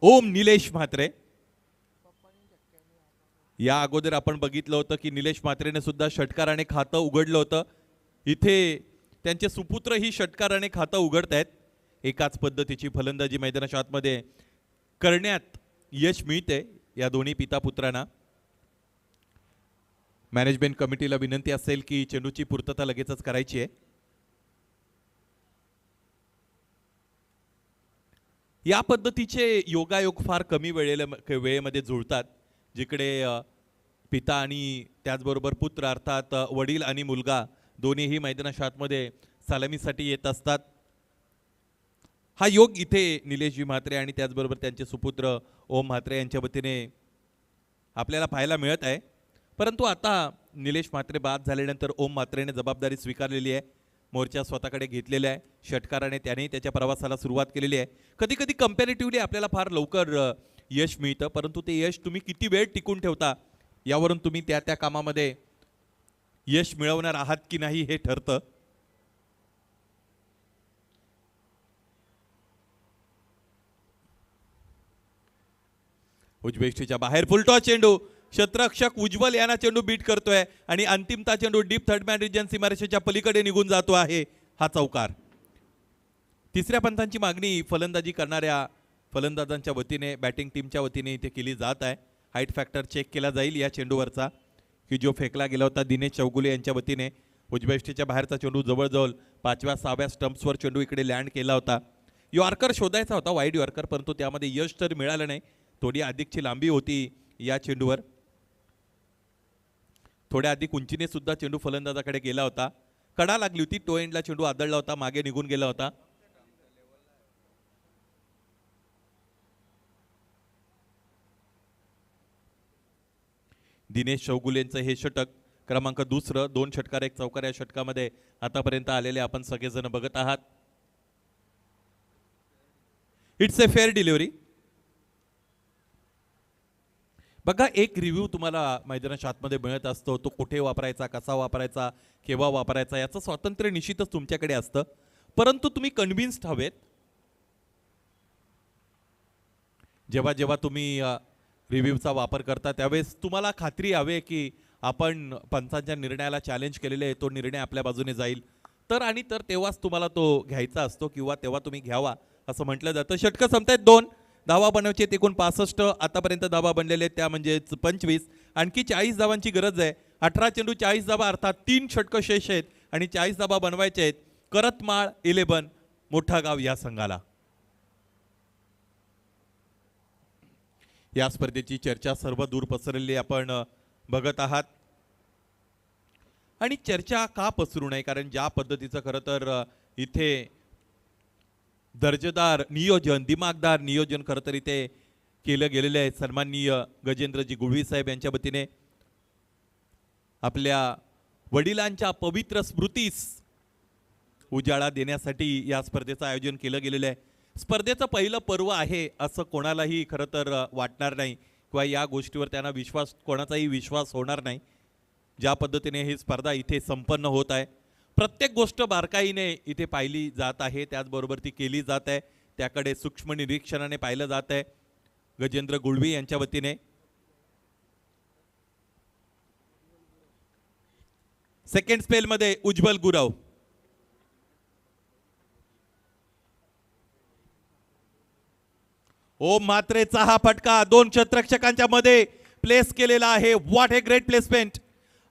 ओम निलेश म्हात्रे. या अगोदर आपण बघितलं होतं की निलेश म्हात्रेने सुद्धा षटकाराने खातं उघडलं होतं. इथे त्यांचे सुपुत्र ही षटकाराने खातं उघडतायत. एकाच पद्धतीची फलंदाजी मैदानाच्या आतमध्ये करण्यात यश मिळते या दोन्ही पिता पुत्रांना. मॅनेजमेंट कमिटीला विनंती असेल की चेंडूची पूर्तता लगेचच करायची आहे. या पद्धतीचे योगायोग फार कमी वेळेमध्ये जुळतात, जिकडे पिता आणि त्याचबरोबर पुत्र अर्थात वडील आणि मुलगा दोन्हीही मैदानाच्या आतमध्ये सलामीसाठी येत असतात. हा योग इथे निलेशजी म्हात्रे आणि त्याचबरोबर त्यांचे सुपुत्र ओम म्हात्रे यांच्या वतीने आपल्याला पाहायला मिळत आहे. परंतु आता निलेश म्हात्रे बाद झाल्यानंतर ओम म्हात्रेने जबाबदारी स्वीकारलेली आहे. मोर्चा स्वतःकडे घेतलेला आहे. षटकाराने त्यानेही त्याच्या प्रवासाला सुरुवात केलेली आहे. कधी कधी कंपॅरेटिव्हली आपल्याला फार लवकर यश मिळतं, परंतु ते यश तुम्ही किती वेळ टिकून ठेवता यावरून तुम्ही त्या त्या कामामध्ये यश मिळवणार आहात की नाही हे ठरतं. उजवेष्टीच्या बाहेर फुलटॉस चेंडू. क्षेत्ररक्षक उज्ज्वल यांना चेंडू बीट करतोय आणि अंतिमता चेंडू डीप थर्ड मॅन रिजन सीमारेषेच्या पलीकडे निघून जातो आहे. हा चौकार. तिसऱ्या पंथांची मागणी फलंदाजी करणाऱ्या फलंदाजांच्या वतीने बॅटिंग टीमच्या वतीने इथे केली जात आहे. हाईट फॅक्टर चेक केला जाईल या चेंडूवरचा की जो फेकला गेला होता दिनेश चौगुले यांच्या वतीने. उजव्या बाहेरचा चेंडू जवळजवळ 5व्या-6व्या स्टंप्सवर चेंडू इकडे लँड केला होता. यॉर्कर शोधायचा होता, वाईड यॉर्कर, परंतु त्यामध्ये यश तर मिळालं नाही. थोडी अधिकची लांबी होती या चेंडूवर. थोड्या अधिक उंचीने सुद्धा चेंडू फलंदाजाकडे गेला होता. कडा लागली होती, टो एंडला चेंडू आदळला होता, मागे निघून गेला होता. दिनेश चौगुलेंचं हे षटक क्रमांक दुसरं. 2 षटकार 1 चौकार या षटकामध्ये आतापर्यंत आलेले आपण सगळेजण बघत आहात. It's a fair delivery. बघा, एक रिव्ह्यू तुम्हाला मैदानाच्या आतमध्ये मिळत असतो. तो कुठे वापरायचा, कसा वापरायचा, केव्हा वापरायचा याचं स्वातंत्र्य निश्चितच तुमच्याकडे असतं, परंतु तुम्ही कन्व्हिन्स्ड हवेत. जेव्हा जेव्हा तुम्ही रिव्ह्यूचा वापर करता त्यावेळेस तुम्हाला खात्री हवी की आपण पंचांच्या निर्णयाला चॅलेंज केलेले आहे, तो निर्णय आपल्या बाजूने जाईल तर आणि तर तेव्हाच तुम्हाला तो घ्यायचा असतो किंवा तेव्हा तुम्ही घ्यावा असं म्हटलं जातं. षटकं संपतायत 2. धावा बनवायचे एकूण 65. आतापर्यंत धावा बनलेले त्या म्हणजेच 25. आणखी 40 धावांची गरज आहे. 18 चेंडू 40 धावा अर्थात 3 षटकं शेष आहेत आणि 40 धावा बनवायचे आहेत. करतमाळ 11 मोठा गाव या संघाला. या स्पर्धेची चर्चा सर्व दूर पसरलेली आपण बघत आहात आणि चर्चा का पसरू नये, कारण ज्या पद्धतीचं खरं तर इथे दर्जेदार नियोजन, दिमागदार नियोजन खरं तर इथे केलं गेलेलं आहे. सन्माननीय गजेंद्रजी गुळवी साहेब यांच्या वतीने आपल्या वडिलांच्या पवित्र स्मृतीस उजाळा देण्यासाठी या स्पर्धेचं आयोजन केलं गेलेलं आहे. स्पर्धेचं पहिलं पर्व आहे असं कोणालाही खरं तर वाटणार नाही किंवा या गोष्टीवर त्यांना कोणाचाही विश्वास होणार नाही. ज्या पद्धतीने ही स्पर्धा इथे संपन्न होत आहे, प्रत्येक गोष्ट बारकाईने इथे पाहिली जात आहे, त्याचबरोबर ती केली जात आहे, त्याकडे सूक्ष्म निरीक्षणाने पाहिलं जात आहे गजेंद्र गुळवी यांच्या वतीने. सेकंड स्पेलमध्ये उज्ज्वल गुरव. ओम म्हात्रेचा हा फटका 2 क्षेत्ररक्षकांच्या मध्ये प्लेस केलेला आहे. What a great placement.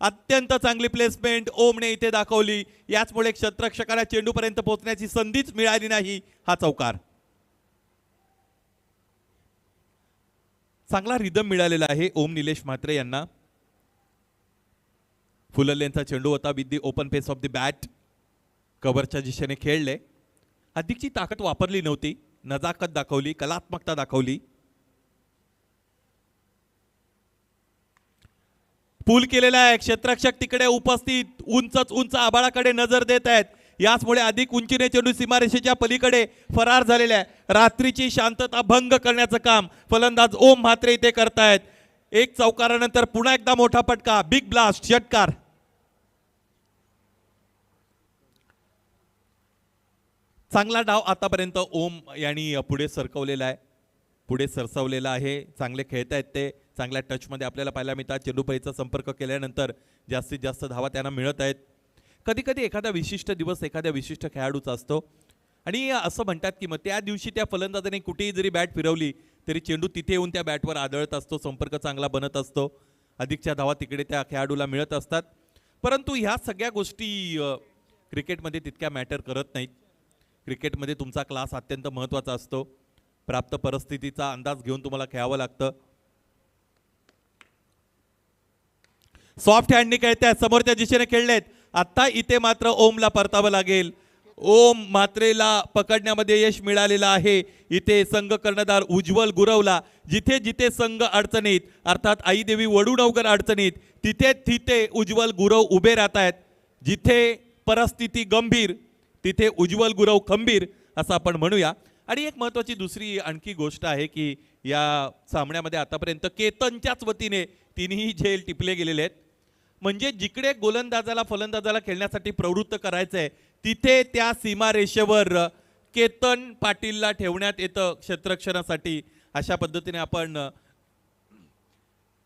अत्यंत चांगली प्लेसमेंट ओमने इथे दाखवली. याचमुळे क्षेत्ररक्षकाला चेंडूपर्यंत पोहोचण्याची संधीच मिळाली नाही. हा चौकार. चांगला रिदम मिळालेला आहे ओम निलेश म्हात्रे यांना. फुललेंचा चेंडू होता with the open face of the bat. कव्हरच्या दिशेने खेळले. अधिकची ताकद वापरली नव्हती. नजाकत दाखवली, कलात्मकता दाखवली. पूल केलेला आहे. क्षेत्ररक्षक तिकडे उपस्थित उंच आभाळाकडे नजर देत आहेत. याचमुळे अधिक उंचीने चेंडू सीमारेषेच्या पलीकडे फरार झालेला आहे. रात्रीची शांतता भंग करण्याचं काम फलंदाज ओम म्हात्रे इथे करतायत. एक चौकारानंतर पुन्हा एकदा मोठा फटका. बिग ब्लास्ट षटकार. चांगला डाव आतापर्यंत ओम यांनी पुढे सरकवलेला आहे, पुढे सरसवलेला आहे. चांगले खेळत आहेत ते. चांगल्या टचमध्ये आपल्याला पाहायला मिळतात. चेंडूपैचा संपर्क केल्यानंतर जास्तीत जास्त धावा त्यांना मिळत आहेत. कधी कधी एखादा विशिष्ट दिवस एखाद्या विशिष्ट खेळाडूचा असतो आणि असं म्हणतात की मग त्या दिवशी त्या फलंदाजाने कुठेही जरी बॅट फिरवली तरी चेंडू तिथे येऊन त्या बॅटवर आदळत असतो. संपर्क चांगला बनत असतो. अधिकच्या धावा तिकडे त्या खेळाडूला मिळत असतात. परंतु ह्या सगळ्या गोष्टी क्रिकेटमध्ये तितक्या मॅटर करत नाहीत. क्रिकेटमध्ये तुमचा क्लास अत्यंत महत्त्वाचा असतो. प्राप्त परिस्थितीचा अंदाज घेऊन तुम्हाला खेळावं लागतं. सॉफ्ट हँडनी खेळतायत. समोरच्या दिशेने खेळलेत. आता इथे मात्र ओमला परतावं लागेल. ओम म्हात्रेला पकडण्यामध्ये यश मिळालेलं आहे. इथे संघ कर्णधार उज्ज्वल गुरवला जिथे जिथे संघ अडचणीत अर्थात आईदेवी वडूणवकर अडचणीत तिथे तिथे उज्ज्वल गुरव उभे राहत आहेत. जिथे परिस्थिती गंभीर तिथे उज्ज्वल गुरव खंबीर असं आपण म्हणूया. आणि एक महत्त्वाची दुसरी आणखी गोष्ट आहे की या सामन्यामध्ये आतापर्यंत केतनच्याच वतीने तिन्ही झेल टिपले गेलेले आहेत. म्हणजे जिकडे गोलंदाजाला फलंदाजाला खेळण्यासाठी प्रवृत्त करायचं आहे तिथे त्या सीमारेषेवर केतन पाटीलला ठेवण्यात येतं क्षेत्ररक्षणासाठी. अशा पद्धतीने आपण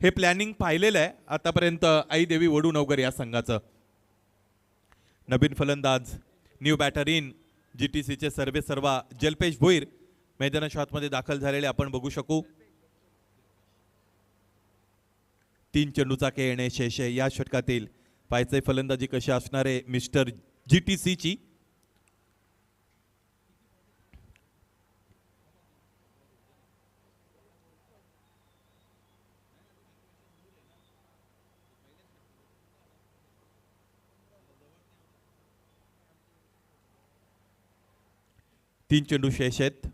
हे प्लॅनिंग पाहिलेलं आहे आतापर्यंत आईदेवी वडूणवकर या संघाचं. नवीन फलंदाज न्यू बॅटर इन GTCचे सर्वे सर्वा जल्पेश भोईर मैदानाच्या आतमध्ये दाखल झालेले आपण बघू शकू. 3 चेंडूचा खेळणे शेष आहे या षटकातील. पाहायचे फलंदाजी कशी असणार आहे मिस्टर GTCची. तीन चेंडू शेष आहेत.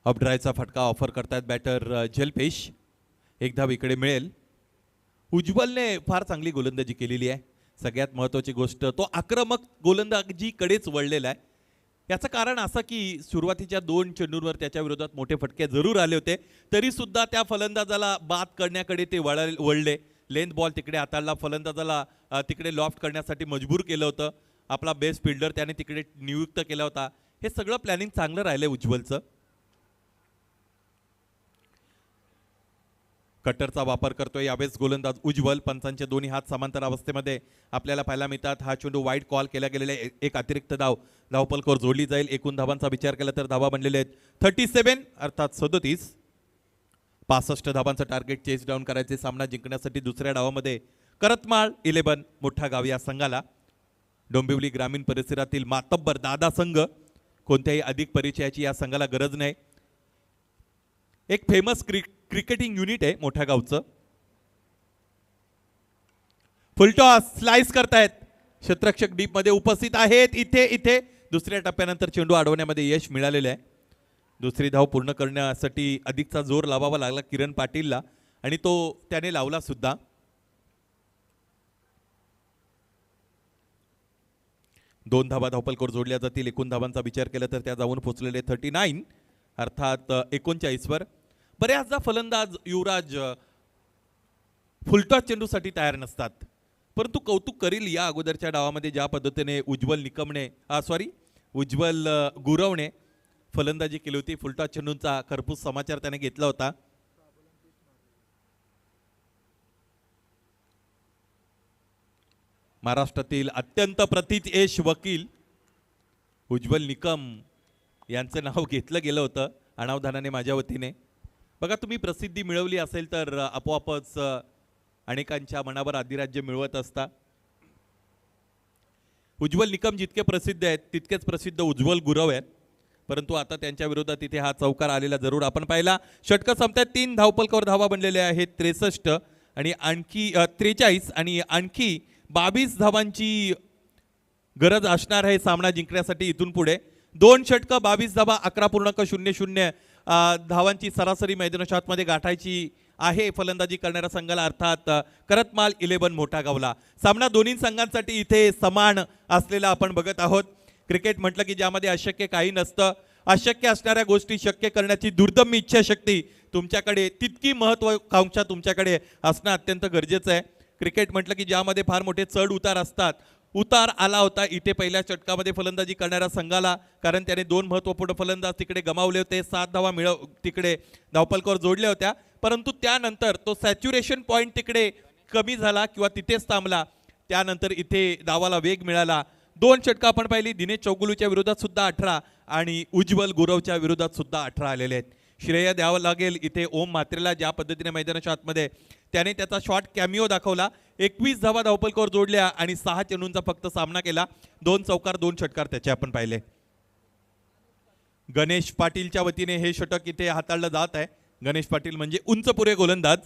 अपड्रायचा फटका ऑफर करतायत बॅटर जलपेश. एक धाव इकडे मिळेल. उज्ज्वलने फार चांगली गोलंदाजी केलेली आहे. सगळ्यात महत्त्वाची गोष्ट तो आक्रमक गोलंदाजीकडेच वळलेला आहे. याचं कारण असं की सुरुवातीच्या 2 चेंडूंवर त्याच्या विरोधात मोठे फटके जरूर आले होते तरी सुद्धा त्या फलंदाजाला बाद करण्याकडे ते वळले. लेंथ बॉल तिकडे हाताळला. फलंदाजाला तिकडे लॉफ्ट करण्यासाठी मजबूर केलं होतं. आपला बेस्ट फिल्डर त्याने तिकडे नियुक्त केला होता. हे सगळं प्लॅनिंग चांगलं राहिलं उज्ज्वलचं. कटरचा वापर करतोय यावेळेस गोलंदाज उज्ज्वल. पंचांचे दोन्ही हात समांतर अवस्थेमध्ये आपल्याला पाहायला मिळतात. हा चेंडू वाईड कॉल केला गेलेला आहे. एक अतिरिक्त धावपलकर जोडली जाईल. एकूण धावांचा विचार केला तर धावा बनलेले आहेत 37 अर्थात 37. 65 धावांचं टार्गेट चेस डाऊन करायचे. सामना जिंकण्यासाठी दुसऱ्या डावामध्ये करतमाळ 11 मोठा गाव या संघाला. डोंबिवली ग्रामीण परिसरातील मातब्बर दादा संघ. कोणत्याही अधिक परिचयाची या संघाला गरज नाही. एक फेमस क्रिकेटिंग युनिट आहे मोठ्या गावचं. फुलटॉस स्लाइस करतायत. क्षेत्ररक्षक डीप मध्ये उपस्थित आहेत. इथे दुसऱ्या टप्प्यानंतर चेंडू अडवण्यामध्ये यश मिळालेलं आहे. दुसरी धाव पूर्ण करण्यासाठी अधिकचा जोर लावावा लागला किरण पाटीलला आणि तो त्याने लावला सुद्धा. दोन धावा धावपलकर जोडल्या जातील. एकूण धावांचा विचार केला तर त्या जाऊन पोहोचलेले 39 अर्थात 39 वर. बऱ्याचदा फलंदाज युवराज फुलटॉस चेंडूसाठी तयार नसतात. परंतु कौतुक करील या अगोदरच्या डावामध्ये ज्या पद्धतीने उज्ज्वल गुरवणे फलंदाजी केली होती. फुलटॉस चेंडूंचा खरपूस समाचार त्याने घेतला होता. महाराष्ट्रातील अत्यंत प्रतिथयश वकील उज्ज्वल निकम यांचं नाव घेतलं गेलं होतं अनावधानाने माझ्या वतीने. बघा, तुम्ही प्रसिद्धी मिळवली असेल तर आपोआपच अनेकांच्या मनावर अधिराज्य मिळवत असता. उज्ज्वल निकम जितके प्रसिद्ध आहेत तितकेच प्रसिद्ध उज्ज्वल गुरव आहेत, परंतु आता त्यांच्या विरोधात इथे हा चौकार आलेला जरूर आपण पाहिला. षटकं संपतात, 3 धावपलकावर धावा बनलेल्या आहेत 63 आणि आणखी 43 आणि आणखी 22 धावांची गरज असणार आहे सामना जिंकण्यासाठी. इथून पुढे 2 षटकं 22 धावा 11.00 धावांची सरासरी मैदानाच्या आतमध्ये गाठायची आहे फलंदाजी करणाऱ्या संघाला, अर्थात करतमाल 11 मोठा गावला. सामना दोन्ही संघांसाठी इथे समान असलेला आपण बघत आहोत. क्रिकेट म्हटलं की ज्यामध्ये अशक्य काही नसतं. अशक्य असणाऱ्या गोष्टी शक्य करण्याची दुर्दम इच्छाशक्ती तुमच्याकडे, तितकी महत्त्वाकांक्षा तुमच्याकडे असणं अत्यंत गरजेचं आहे. क्रिकेट म्हटलं की ज्यामध्ये फार मोठे चढ उतार असतात. उतार आला होता इथे पहिल्या षटकामध्ये फलंदाजी करणाऱ्या संघाला, कारण त्याने 2 महत्त्वपूर्ण फलंदाज तिकडे गमावले होते. 7 धावा तिकडे धावपलकावर जोडल्या होत्या, परंतु त्यानंतर तो सॅच्युरेशन पॉईंट तिकडे कमी झाला किंवा तिथेच थांबला. त्यानंतर इथे धावाला वेग मिळाला. 2 षटकं आपण पाहिली. दिनेश चौगुलूच्या विरोधात सुद्धा 18 आणि उज्ज्वल गुरवच्या विरोधात सुद्धा 18 आलेले आहेत. श्रेय द्यावं लागेल इथे ओम म्हात्रेला, ज्या पद्धतीने मैदानाच्या आतमध्ये त्याने त्याचा शॉट कॅमिओ दाखवला. 21 धावा धावपलकावर जोडल्या आणि 6 चेंडूंचा फक्त सामना केला. 2 चौकार 2 षटकार त्याचे आपण पाहिले. गणेश पाटीलच्या वतीने हे षटक इथे हाताळलं जात आहे. गणेश पाटील म्हणजे उंचपुरे गोलंदाज.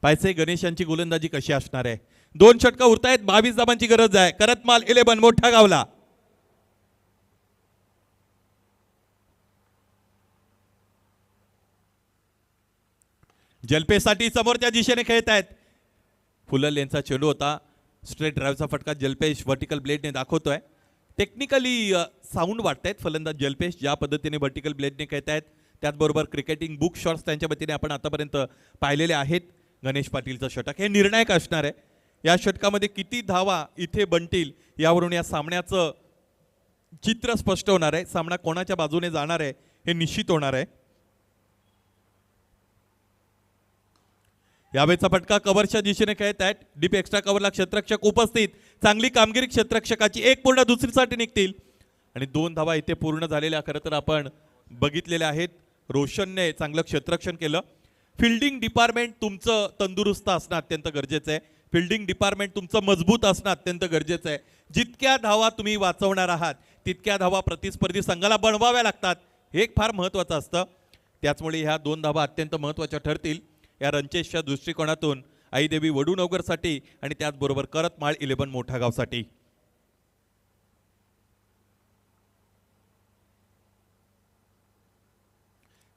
पायसे गणेश यांची गोलंदाजी कशी असणार आहे. 2 षटकं उरतायत, 22 धावांची गरज आहे. करतमाल 11 मोठा गावला. जलपेसाठी समोरच्या दिशेने खेळत आहेत. फुलर लेनचा चेंडू होता. स्ट्रेट ड्राईव्हचा फटका जलपेश व्हर्टिकल ब्लेडने दाखवतोय. टेक्निकली साऊंड वाटतायत फलंदाज जलपेश, ज्या पद्धतीने व्हर्टिकल ब्लेडने खेळत आहेत. त्याचबरोबर क्रिकेटिंग बुक शॉट्स त्यांच्या वतीने आपण आतापर्यंत पाहिलेले आहेत. गणेश पाटीलचं षटक हे निर्णायक असणार आहे. या षटकामध्ये किती धावा इथे बनतील यावरून या सामन्याचं चित्र स्पष्ट होणार आहे. सामना कोणाच्या बाजूने जाणार आहे हे निश्चित होणार आहे. यावेळेचा फटका कव्हरच्या दिशेने खेळत आहेत. डीप एक्स्ट्रा कव्हरला क्षेत्ररक्षक उपस्थित. चांगली कामगिरी क्षेत्ररक्षकाची. 1 पूर्ण दुसरीसाठी निघतील आणि 2 धावा इथे पूर्ण झालेल्या खरं तर आपण बघितलेल्या आहेत. रोशनने चांगलं क्षेत्ररक्षण केलं. फिल्डिंग डिपार्टमेंट तुमचं तंदुरुस्त असणं अत्यंत गरजेचं आहे. फिल्डिंग डिपार्टमेंट तुमचं मजबूत असणं अत्यंत गरजेचं आहे. जितक्या धावा तुम्ही वाचवणार आहात तितक्या धावा प्रतिस्पर्धी संघाला बनवाव्या लागतात. हे एक फार महत्त्वाचं असतं. त्याचमुळे ह्या 2 धावा अत्यंत महत्त्वाच्या ठरतील या रनचेसच्या दृष्टिकोनातून. आईदेवी वडूनवगरसाठी आणि त्याचबरोबर करतमाळ 11 मोठा गावसाठी.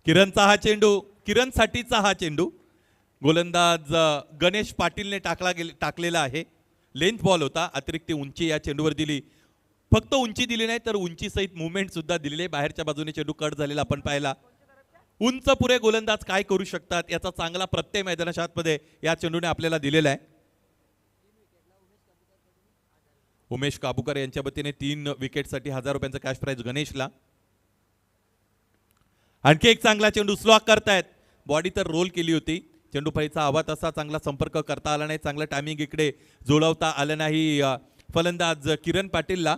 किरणचा हा चेंडू, किरणसाठीचा हा चेंडू गोलंदाज गणेश पाटीलने टाकलेला आहे. लेंथ बॉल होता. अतिरिक्त उंची या चेंडूवर दिली. फक्त उंची दिली नाही तर उंची सहित मुवमेंट सुद्धा दिलेली. बाहेरच्या बाजूने चेंडू कट झालेला आपण पाहिला. उंच पुरे गोलंदाज काय करू शकतात याचा चांगला प्रत्यय मैदानाच्या आतमध्ये या चेंडूने आपल्याला दिलेला आहे. उमेश काबूकर यांच्या वतीने 3 विकेटसाठी 1000 रुपयांचा कॅश प्राइज गणेशला. आणखी एक चांगला चेंडू स्लॉक करतायत. बॉडी तर रोल केली होती. चेंडू फळीचा हवा तसा चांगला संपर्क करता आला नाही. चांगलं टायमिंग इकडे जुळवता आलं नाही फलंदाज किरण पाटीलला.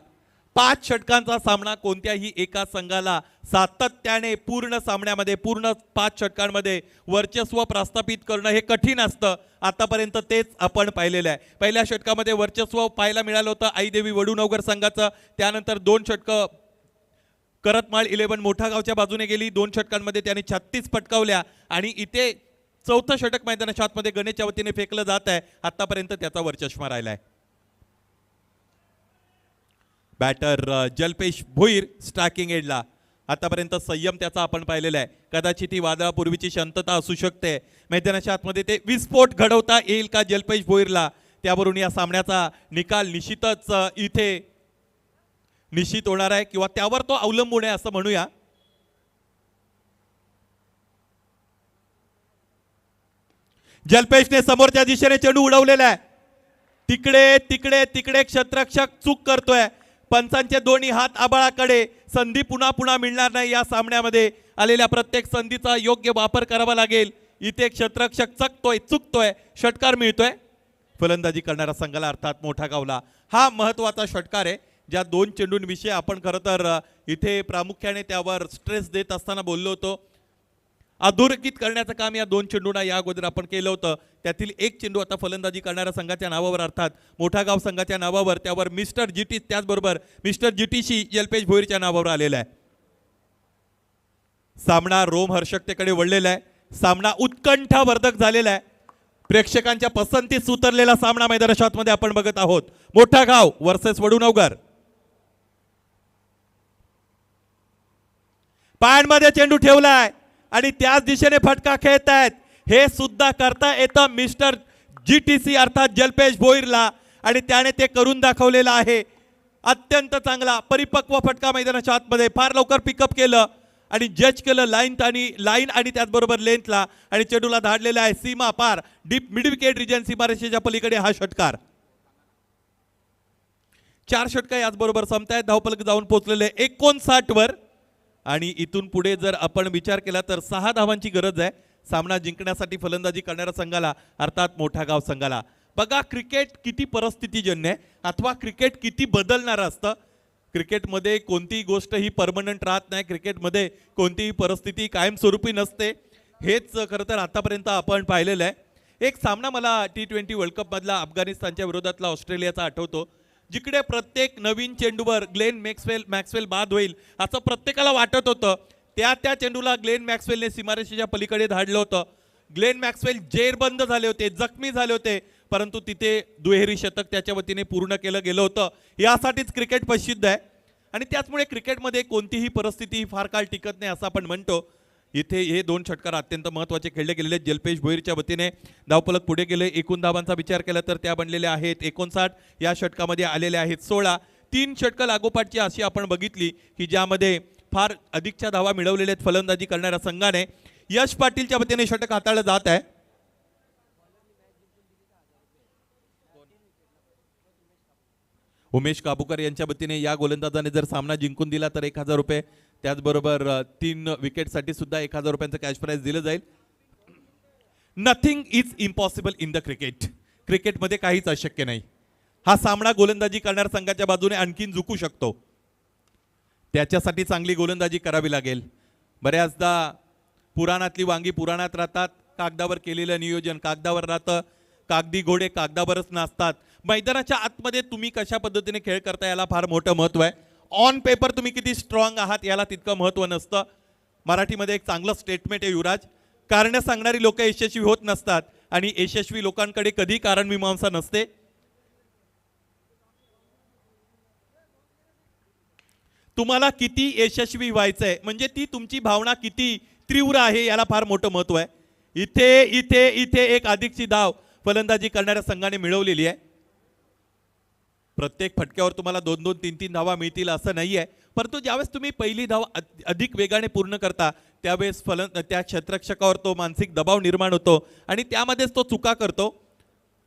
5 षटकांचा सामना कोणत्याही एका संघाला सातत्याने पूर्ण सामन्यामध्ये पूर्ण 5 षटकांमध्ये वर्चस्व प्रस्थापित करणं हे कठीण असतं. आतापर्यंत तेच आपण पाहिलेलं आहे. पहिल्या षटकामध्ये वर्चस्व पाहायला मिळालं होतं आईदेवी वडूनवगर संघाचं. त्यानंतर 2 षटकं करतमाळ 11 मोठा गावच्या बाजूने गेली. 2 षटकांमध्ये त्याने 36 पटकावल्या आणि इथे 4थं षटक मैदानाच्या आतमध्ये गणेशच्या वतीने फेकलं जात आहे. आतापर्यंत त्याचा वरचष्मा राहिला आहे. Batter Jalpesh Bhoir striking एडला. आतापर्यंत संयम त्याचा आपण पाहिलेला आहे. कदाचित ही वादळापूर्वीची शांतता असू शकते. मैदानाच्या आतमध्ये ते विस्फोट घडवता येईल का जलपेश भोईरला, त्यावरून या सामन्याचा निकाल निश्चितच इथे निश्चित होणार आहे किंवा त्यावर तो अवलंबून आहे असं म्हणूया. जलपेशने समोरच्या दिशेने चेंडू उडवलेला आहे. तिकडे तिकडे तिकडे क्षेत्ररक्षक चूक करतोय. पंचांचे दोन्ही हात आबाळाकडे. संधी पुन्हा पुन्हा मिळणार नाही. या सामन्यामध्ये आलेल्या प्रत्येक संधीचा योग्य वापर करावा लागेल. इथे क्षेत्ररक्षक चुकतोय. षटकार मिळतोय. फलंदाजी करणाऱ्या संघाला अर्थात मोठा गावला. हा महत्त्वाचा षटकार आहे. ज्या 2 चेंडूंविषयी आपण खरं तर इथे प्रामुख्याने त्यावर स्ट्रेस देत असताना बोललो होतो. अधोरेखित करण्याचं काम या 2 चेंडूंना या अगोदर आपण केलं होतं. त्यातील एक चेंडू आता फलंदाजी करणाऱ्या संघाच्या नावावर अर्थात मोठा गाव संघाच्या नावावर, त्यावर मिस्टर जीटी, त्याचबरोबर मिस्टर जीटीशी जल्पेश भोईरच्या नावावर आलेला आहे. सामना रोमहर्षकतेकडे वळलेला आहे. सामना उत्कंठावर्धक झालेला आहे. प्रेक्षकांच्या पसंतीस उतरलेला सामना मैदानाच्या आतमध्ये आपण बघत आहोत. मोठा गाव वर्सेस वडूनवगर. पायांमध्ये चेंडू ठेवलाय आणि त्याच दिशेने फटका खेळत आहेत. हे सुद्धा करता येतं मिस्टर जीटीसी अर्थात जल्पेश भोईरला आणि त्याने ते करून दाखवलेलं आहे. अत्यंत चांगला परिपक्व फटका मैदानाच्या आतमध्ये फार लवकर पिकअप केलं आणि जज केलं लाईन आणि त्याचबरोबर लेंथला आणि चेंडूला धाडलेला आहे सीमा पार डीप मिड विकेट रिजन सीमारेषेच्या पलीकडे हा षटकार. 4 षटका याचबरोबर संपतायत. धावफलक जाऊन पोहोचलेले 59 वर आणि इथून पुढे जर आपण विचार केला तर 6 धावांची गरज आहे सामना जिंकण्यासाठी फलंदाजी करणाऱ्या संघाला अर्थात मोठा गाव संघाला. बघा क्रिकेट किती परिस्थितीजन्य आहे अथवा क्रिकेट किती बदलणारं असतं. क्रिकेटमध्ये कोणतीही गोष्ट ही परमनंट राहत नाही. क्रिकेटमध्ये कोणतीही परिस्थिती कायमस्वरूपी नसते. हेच खरं तर आतापर्यंत आपण पाहिलेलं आहे. एक सामना मला T20 वर्ल्ड कपमधला अफगाणिस्तानच्या विरोधातला ऑस्ट्रेलियाचा आठवतो, जिकडे प्रत्येक नवीन चेंडूवर ग्लेन मॅक्सवेल बाद होईल असं प्रत्येकाला वाटत होतं. त्या चेंडूला ग्लेन मॅक्सवेलने सीमारेषेच्या पलीकडे धाडलं होतं. ग्लेन मॅक्सवेल जेरबंद झाले होते, जखमी झाले होते, परंतु तिथे दुहेरी शतक त्याच्या वतीने पूर्ण केलं गेलं होतं. यासाठीच क्रिकेट प्रसिद्ध आहे आणि त्याचमुळे क्रिकेटमध्ये कोणतीही परिस्थिती फार काळ टिकत नाही असं आपण म्हणतो. इथे हे 2 षटकार अत्यंत महत्त्वाचे खेळले गेलेले. जल्पेश भोईरच्या वतीने धावफलक पुढे गेले. एकूण धावांचा विचार केला तर त्या बनलेल्या आहेत 59. या षटकामध्ये आलेल्या आहेत 16. 3 षटकं लागोपाठची अशी आपण बघितली की ज्यामध्ये फार अधिकच्या धावा मिळवलेल्या आहेत फलंदाजी करणाऱ्या संघाने. यश पाटीलच्या वतीने षटक हाताळलं जात आहे. उमेश काबूकर यांच्या वतीने या गोलंदाजाने जर सामना जिंकून दिला तर 1000 रुपये, त्याचबरोबर 3 विकेटसाठी सुद्धा 1000 रुपयांचं कॅश प्राइज दिलं जाईल. Nothing is impossible in the cricket. क्रिकेटमध्ये काहीच अशक्य नाही. हा सामना गोलंदाजी करणाऱ्या संघाच्या बाजूने आणखीन जिंकू शकतो. त्याच्यासाठी चांगली गोलंदाजी करावी लागेल. बऱ्याचदा पुराणातली वांगी पुराणात राहतात. कागदावर केलेलं नियोजन कागदावर राहतं. कागदी घोडे कागदावरच नाचतात. मैदानाच्या आतमध्ये तुम्ही कशा पद्धतीने खेळ करता याला फार मोठं महत्त्व आहे. ऑन पेपर तुम्ही किती स्ट्रॉंग आहात याला तितकं महत्त्व नसतं. मराठीमध्ये एक चांगलं स्टेटमेंट आहे युवराज, कारण सांगणारी लोक यशस्वी होत नसतात आणि यशस्वी लोकांकडे कधी कारण मीमांसा नसते. तुम्हाला किती यशस्वी व्हायचंय म्हणजे ती तुमची भावना किती तीव्र आहे याला फार मोठं महत्त्व आहे. इथे इथे इथे एक अधिकची धाव फलंदाजी करणाऱ्या संघाने मिळवलेली आहे. प्रत्येक फटक्यावर तुम्हाला 2-2, 3-3 धावा मिळतील असं नाही आहे, परंतु ज्यावेळेस तुम्ही पहिली धाव अधिक वेगाने पूर्ण करता त्यावेळेस त्या क्षेत्ररक्षकावर तो मानसिक दबाव निर्माण होतो आणि त्यामध्येच तो चुका करतो.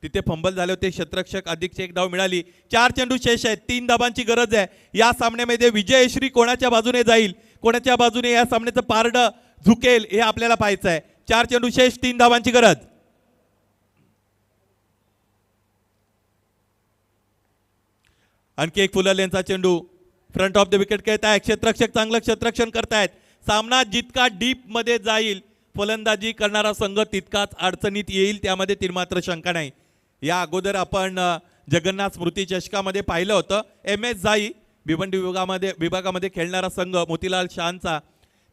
तिथे फंबल झाले होते. क्षेत्ररक्षक अधिकची 1 धाव मिळाली. 4 चेंडू शेष आहेत. 3 धावांची गरज आहे. या सामन्यामध्ये विजयश्री कोणाच्या बाजूने जाईल, कोणाच्या बाजूने या सामन्याचं पारडं झुकेल हे आपल्याला पाहायचं आहे. 4 चेंडू शेष, 3 धावांची गरज. आणखी एक फुलरलेनचा चेंडू फ्रंट ऑफ द विकेट खेळत आहे. क्षेत्ररक्षक चांगलं क्षेत्ररक्षण करतायत. सामना जितका डीप मध्ये जाईल फलंदाजी करणारा संघ तितकाच अडचणीत येईल, त्यामध्ये तिरमात्र शंका नाही. या अगोदर आपण जगन्नाथ स्मृती चषकामध्ये पाहिलं होतं MS जाई भिवंडी विभागामध्ये खेळणारा संघ मोतीलाल शहांचा.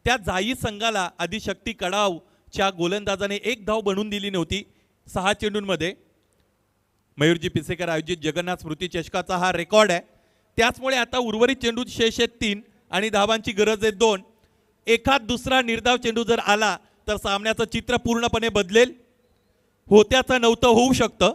त्या जाई संघाला आदिशक्ती कडावच्या गोलंदाजाने 1 धाव बनवून दिली नव्हती 6 चेंडूंमध्ये. मयूरजी पिसेकर आयोजित जगन्नाथ स्मृती चषकाचा हा रेकॉर्ड आहे. त्याचमुळे आता उर्वरित चेंडू शेष आहेत 3 आणि धावांची गरज आहे 2. एखाद दुसरा निर्धाव चेंडू जर आला तर सामन्याचं चित्र पूर्णपणे बदलेल. होत्याचं नव्हतं होऊ शकतं.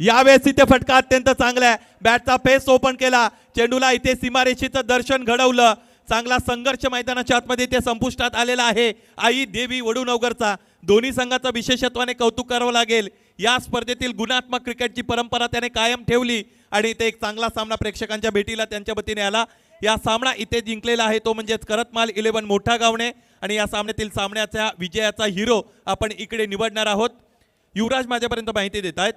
यावेळेस इथे फटका अत्यंत चांगला आहे. बॅटचा फेस ओपन केला. चेंडूला इथे सीमारेषेचं दर्शन घडवलं. चांगला संघर्ष मैदानाच्या आतमध्ये ते संपुष्टात आलेला आहे. आई देवी वडूनवगरचा दोन्ही संघाचं विशेषत्वाने कौतुक करावं लागेल. या स्पर्धेतील गुणात्मक क्रिकेटची परंपरा त्याने कायम ठेवली आणि इथे एक चांगला सामना प्रेक्षकांच्या भेटीला त्यांच्या वतीने आला. या सामना इथे जिंकलेला आहे तो म्हणजेच करतमाल 11 मोठा गावने आणि या सामन्याच्या विजयाचा हिरो आपण इकडे निवडणार आहोत. युवराज माझ्यापर्यंत माहिती देत आहेत.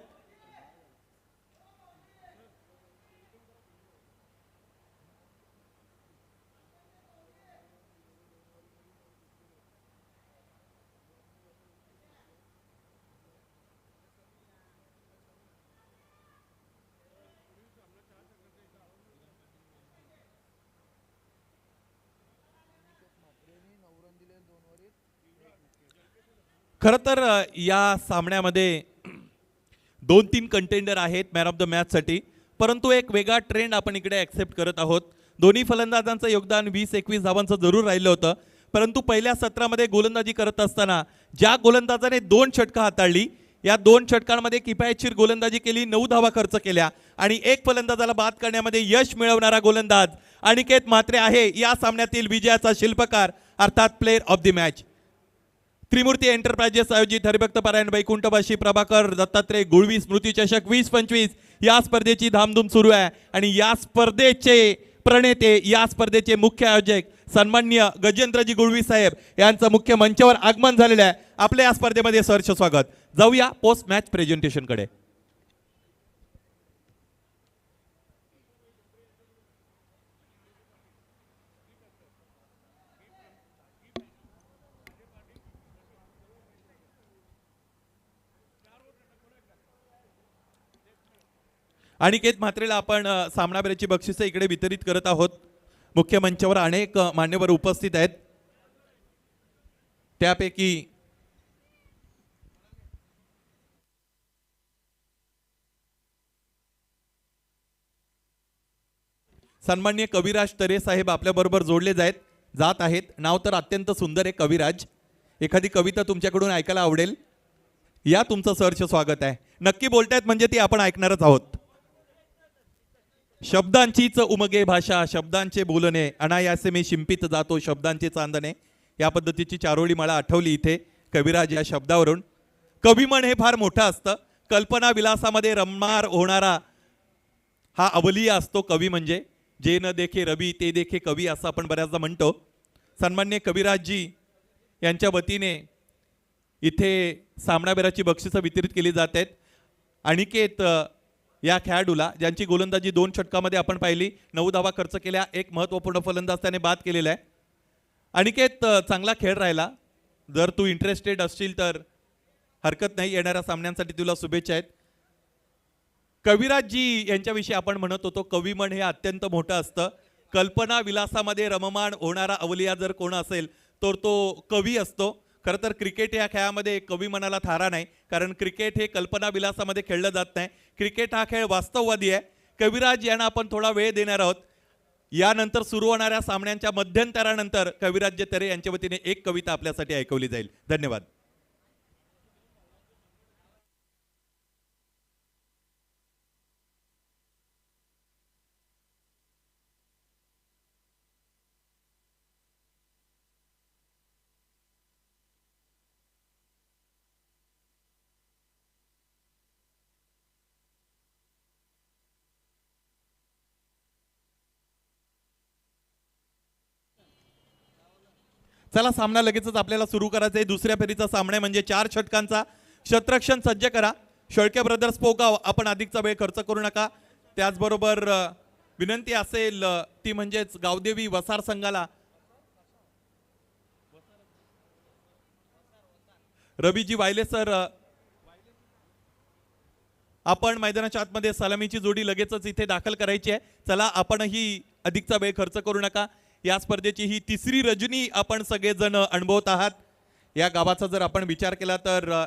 खरं तर या सामन्यामध्ये 2-3 कंटेंडर आहेत मॅन ऑफ द मॅचसाठी, परंतु एक वेगळा ट्रेंड आपण इकडे ॲक्सेप्ट करत आहोत. दोन्ही फलंदाजांचं योगदान 20-21 धावांचं जरूर राहिलं होतं, परंतु पहिल्या सत्रामध्ये गोलंदाजी करत असताना ज्या गोलंदाजाने 2 षटकं हाताळली, या 2 षटकांमध्ये किफायतशीर गोलंदाजी केली, 9 धावा खर्च केल्या आणि एक फलंदाजाला बाद करण्यामध्ये यश मिळवणारा गोलंदाज अनिकेत म्हात्रे आहे या सामन्यातील विजयाचा शिल्पकार, अर्थात player of the match. Trimurti enterprises आयोजित हरिभक्त पारायण वैकुंठवासी प्रभाकर दत्तात्रय गुळवी स्मृती चषक 2025 या स्पर्धेची धामधूम सुरू आहे आणि या स्पर्धेचे प्रणेते, या स्पर्धेचे मुख्य आयोजक सन्माननीय गजेंद्रजी गुळवी साहेब यांचं मुख्य मंचावर आगमन झालेलं आहे. आपल्या या स्पर्धेमध्ये सहर्ष स्वागत. जाऊया पोस्ट मॅच प्रेझेंटेशनकडे. अनिकेत म्हात्रेला आपण सामनावीराची बक्षिसे इकडे वितरित करत आहोत. मुख्य मंचावर अनेक मान्यवर उपस्थित आहेत. त्यापैकी सन्माननीय कविराज तरे साहेब आपल्याबरोबर जोडले जात आहेत. नाव तर अत्यंत सुंदर आहे कविराज. एखादी कविता तुमच्याकडून ऐकायला आवडेल. या तुमचं सहर्ष स्वागत आहे. नक्की बोलतायत म्हणजे ती आपण ऐकणारच आहोत. शब्दांचीच उमगे भाषा, शब्दांचे बोलणे, अनायासे मी शिंपित जातो शब्दांचे चांदणे. या पद्धतीची चारोळी मला आठवली इथे कविराज या शब्दावरून. कविमन हे फार मोठं असतं. कल्पना विलासामध्ये रममार होणारा हा अवलिया असतो कवी म्हणजे. जे न देखे रवी ते देखे कवी असं आपण बऱ्याचदा म्हणतो. सन्माननीय कविराजजी यांच्या वतीने इथे सामनावीराची बक्षिसं वितरित केली जात आहेत. अनिकेत या खेळाडूला ज्यांची गोलंदाजी 2 षटकामध्ये आपण पाहिली, 9 धावा खर्च केल्या, एक महत्त्वपूर्ण फलंदाज त्याने बाद केलेला आहे. अनिकेत चांगला खेळ राहिला. जर तू इंटरेस्टेड असशील तर हरकत नाही, येणाऱ्या सामन्यांसाठी तुला शुभेच्छा आहेत. कविराजजी यांच्याविषयी आपण म्हणत होतो कविमन हे अत्यंत मोठं असतं. कल्पना विलासामध्ये रममाण होणारा अवलिया जर कोण असेल तर तो कवी असतो. खरं तर क्रिकेट या खेळामध्ये कविमनाला थारा नाही, कारण क्रिकेट हे कल्पना विलासामध्ये खेळलं जात नाही. क्रिकेट हा खेळ वास्तववादी आहे. कविराज यांना आपण थोडा वेळ देणार आहोत. यानंतर सुरू होणाऱ्या सामन्यांच्या मध्यंतरानंतर कविराज तरे यांच्या वतीने एक कविता आपल्यासाठी ऐकवली जाईल. धन्यवाद. चला सामना लगेचच आपल्याला सुरू करायचा आहे. दुसऱ्या फेरीचा सामना म्हणजे 4 षटकांचा. शतरक्षण सज्ज करा. शेळके ब्रदर्स पोगाव, आपण अधिकचा वेळ खर्च करू नका. त्याचबरोबर विनंती असेल ती म्हणजेच गावदेवी वसार संघाला रवीजी वायले सर, आपण मैदानाच्या आतमध्ये सलामीची जोडी लगेचच इथे दाखल करायची आहे. चला आपणही अधिकचा वेळ खर्च करू नका. या स्पर्धेची ही 3री रजनी आपण सगळेजण अनुभवत आहात. या गावाचा जर आपण विचार केला तर हे